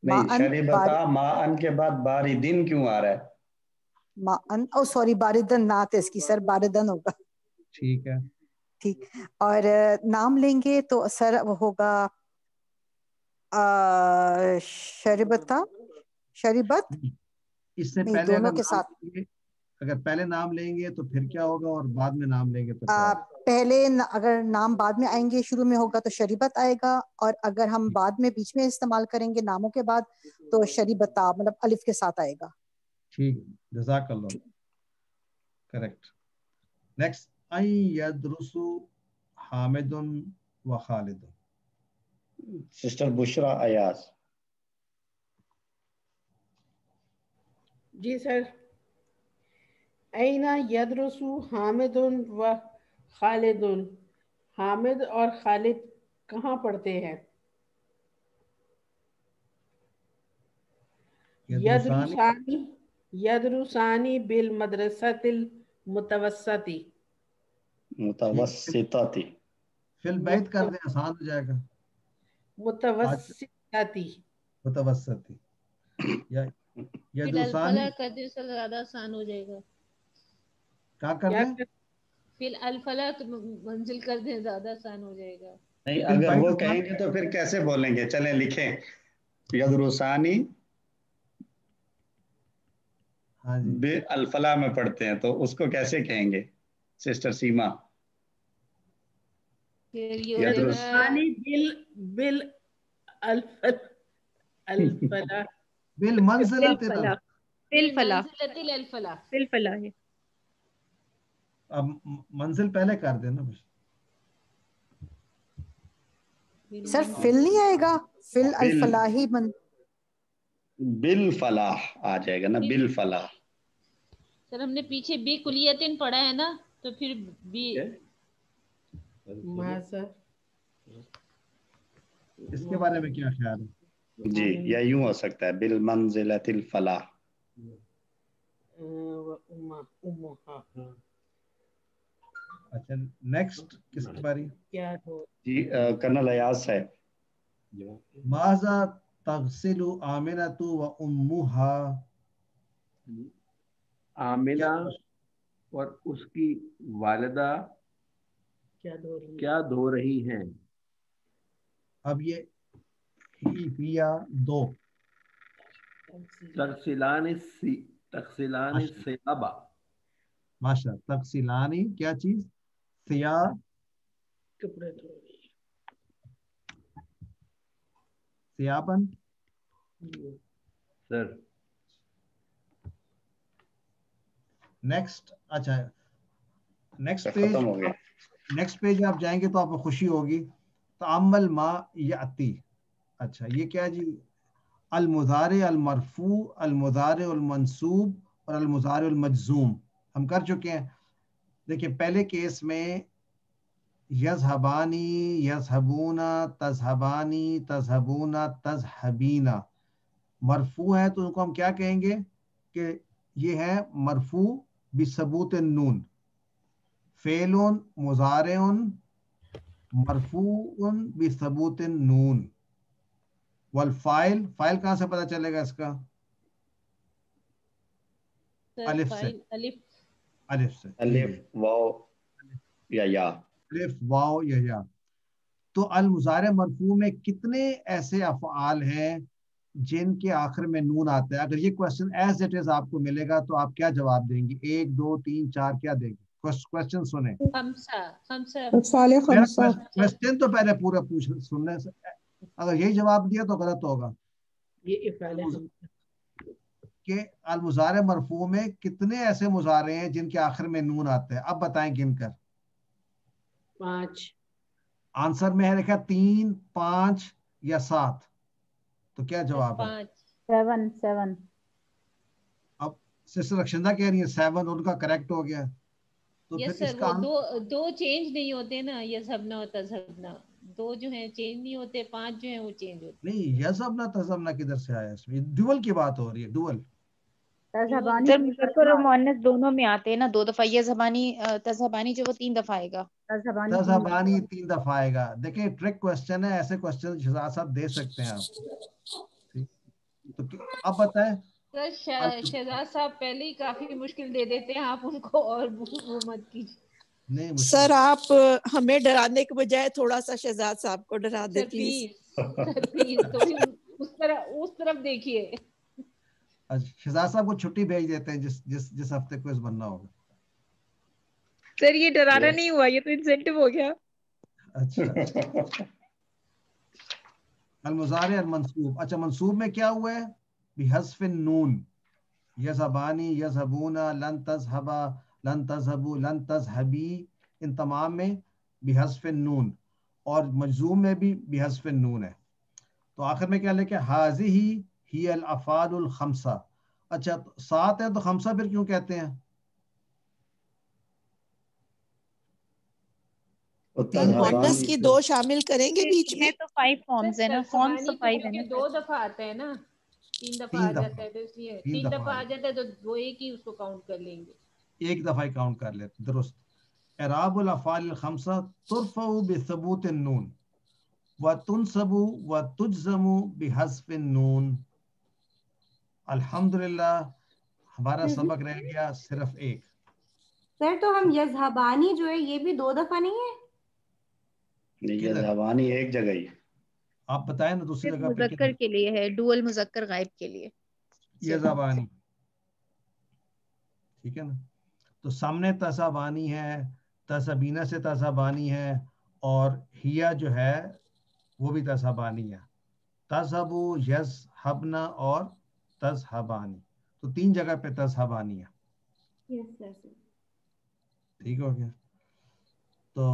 شریبتا ماء کے بعد باردن کیوں آ رہا ہے؟ سوری باردن نات ہے اس کی سر، باردن ہوگا. ٹھیک ہے. ٹھیک. اور نام لیں گے تو سر وہ ہوگا شربتا شربت. اس سے نہیں پہلے دونوں اگر کے نام ساتھ لیں گے، اگر پہلے نام لیں گے تو پھر کیا ہوگا، اور بعد میں نام لیں گے تو کیا ہوگا؟ پہلے اگر نام بعد میں آئیں گے شروع میں ہوگا تو شریبت آئے گا، اور اگر ہم بعد میں بیچ میں استعمال کریں گے ناموں کے بعد تو شریبتا مطلب الف کے ساتھ آئے گا. ٹھیک، جزاک اللہ، کریکٹ. نیکسٹ، ان یدرس حامد و خالد. سسٹر بشرا ایاز. جی سر. اینا یدرس حامد و خالد، حامد اور خالد کہاں پڑھتے ہیں؟ یدرسانی یدرسانی بالمدرسۃ المتوسطی. متوسطاتی. فی البیت کر دیں، آسان ہو جائے گا. متوسطاتی. متوسطی یا فی الفلا کر دیں سر، زیادہ آسان ہو جائے گا. کیا کر دیں؟ فی الفلا منزل کر دیں، زیادہ آسان ہو جائے گا. نہیں، اگر وہ کہیں گے تو پھر کیسے بولیں گے؟ چلیں لکھیں. یدرسانی بے الفلاح میں پڑھتے ہیں، تو اس کو کیسے کہیں گے سسٹر سیما؟ یدرسانی بال الفلاح بالمنزلۃ الفلاح. اب منزل پہلے کر دینا. سر فل نہیں آئے گا، فل الفلاحی بالفلاح آ جائے گا نا، بالفلاح. سر ہم نے پیچھے بی کلیتن پڑھا ہے نا، تو پھر بی اس کے بارے میں کیا خیال ہے؟ جی، یا یوں ہو سکتا ہے بالمنزلۃ الفلاح. اچھا، نیکسٹ کس کی باری؟ جی کرنل ایاز صاحب. ماذا تغسل آمنۃ و امھا. آمنہ اور اس کی والدہ کیا دھو رہی ہیں؟ اب یہ فیا دو تغسلان ثیابا. ماشاء. تغسلانی کیا چیز؟ ثیاب، کپڑے دھو رہی ثیابن. Sir next. اچھا، نیکسٹ پیج. ختم ہو گیا. نیکسٹ پیج آپ جائیں گے تو آپ کو خوشی ہوگی. تعمل ما یاتی. اچھا یہ کیا جی؟ المضارع المرفوع، المضارع المنصوب اور المضارع المجزوم ہم کر چکے ہیں. دیکھیں پہلے کیس میں یذهبانی، یذهبون، تذهبانی، تذهبون، تذهبین مرفوع ہے تو ان کو ہم کیا کہیں گے کہ یہ ہے مرفوع بثبوت النون. فعل مضارع مرفوع بثبوت النون. والفاعل، فاعل کہاں سے پتہ چلے گا اس کا؟ الف سے. الف سے. الف واو یا یا. الف واو یا یا. تو المضارع مرفوع میں کتنے ایسے افعال ہیں جن کے آخر میں نون آتا ہے؟ اگر یہ کوشچن ایز اٹ از آپ کو ملے گا تو آپ کیا جواب دیں گے؟ 1 2 3 4 کیا دیں گے؟ کوشچن سنیں. کوشچن تو پہلے پورا پوچھ سننے سے، اگر یہی جواب دیا تو غلط ہوگا. کہ المضارع مرفوع میں کتنے ایسے مضارع ہیں جن کے آخر میں نون آتا ہے؟ اب بتائیں گن کر. 5. آنسر میں ہے لکھا 3 5 یا 7. تو کیا جواب ہے؟ 7. اب سسٹر رکشندہ کہہ رہی ہے 7، ان کا کریکٹ ہو گیا. تو یس پھر اس سر، کا وہ دو چینج نہیں ہوتے نا، یذهبنا اور تذهبنا، دو جو ہیں چینج نہیں ہوتے، 5 جو ہیں وہ چینج ہوتے. نہیں، یذهبنا تذهبنا کدھر سے آیا؟ اس میں ڈوول کی بات ہو رہی ہے. ڈوول سر مذکر اور مؤنث دونوں میں آتے ہیں نا 2 دفعہ. یہ زبانی تذہبانی جو وہ 3 دفعہ آئے گا. تذہبانی 3 دفعہ آئے گا. دیکھیں ٹرک کوشچن ہے، ایسے کوشچن شہزاد صاحب دے سکتے ہیں آپ. تو اب بتائیں. شہزاد صاحب پہلے ہی کافی مشکل دے دیتے ہیں، آپ ان کو اور وہ مت کیجیے. نہیں سر آپ ہمیں ڈرانے کے بجائے تھوڑا سا شہزاد صاحب کو ڈرا دیں پلیز. اس طرف دیکھیے. شہزاد صاحب کو چھٹی بھیج دیتے ہیں جس ہفتے کوئز بننا ہوگا. سر یہ ڈرانا نہیں ہوا, یہ تو انسینٹیو ہو گیا. اچھا المضارع المنصوب. اچھا منصوب میں کیا ہوا ہے؟ بحذف النون. یذهبانی یذهبون لن تذهبا لن تذهبوا لن تذهبی, ان تمام میں بحذف النون, اور مجزوم میں بھی بحذف النون ہے. تو آخر میں کیا لکھا ہے؟ هذه هي الافعال الخمسہ. اچھا 7 ہے تو خمسہ پھر کیوں کہتے ہیں؟ مؤنث کی 2 شامل کریں گے بیچ میں تو 5 فارمز ہیں نا, فارمز تو 5 ہیں نا. 2 دفعہ آتا ہے نا, 3 دفعہ آ جاتا ہے, تو اس لیے 3 دفعہ آ جاتا ہے تو 2 ایک ہی اس کو کاؤنٹ کر لیں گے, ایک دفعہ ہی کاؤنٹ کر لیتے. درست. اعراب الافعال الخمسہ ترفع بثبوت النون وتنصب وتجزم بحذف النون. الحمدللہ ہمارا سبق رہ گیا صرف ایک. سر تو ہم یذهبانی جو ہے یہ بھی 2 دفعہ نہیں ہے؟ یذهبانی ایک جگہ ہی. آپ بتائیں نا دوسری جگہ پہ مذکر کے لیے ہے, ڈوئل مذکر غائب کے لیے یذهبانی. ٹھیک ہے نا. تو سامنے تذهبانی ہے, تذهبین سے تذهبانی ہے, اور ہیا جو ہے وہ بھی تذهبانی ہے. تذهبو یذهبن اور تذهبانی, تو 3 جگہ پہ تذهبانی ہے. ٹھیک ہو گیا. تو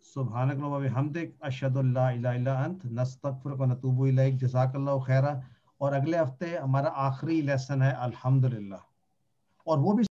سبحانک اللہم و بحمدک اشہد ان لا الہ الا انت نستغفرک و نتوب الیک. جزاک اللہ خیرہ. اور اگلے ہفتے ہمارا آخری لیسن ہے الحمدللہ, اور وہ بھی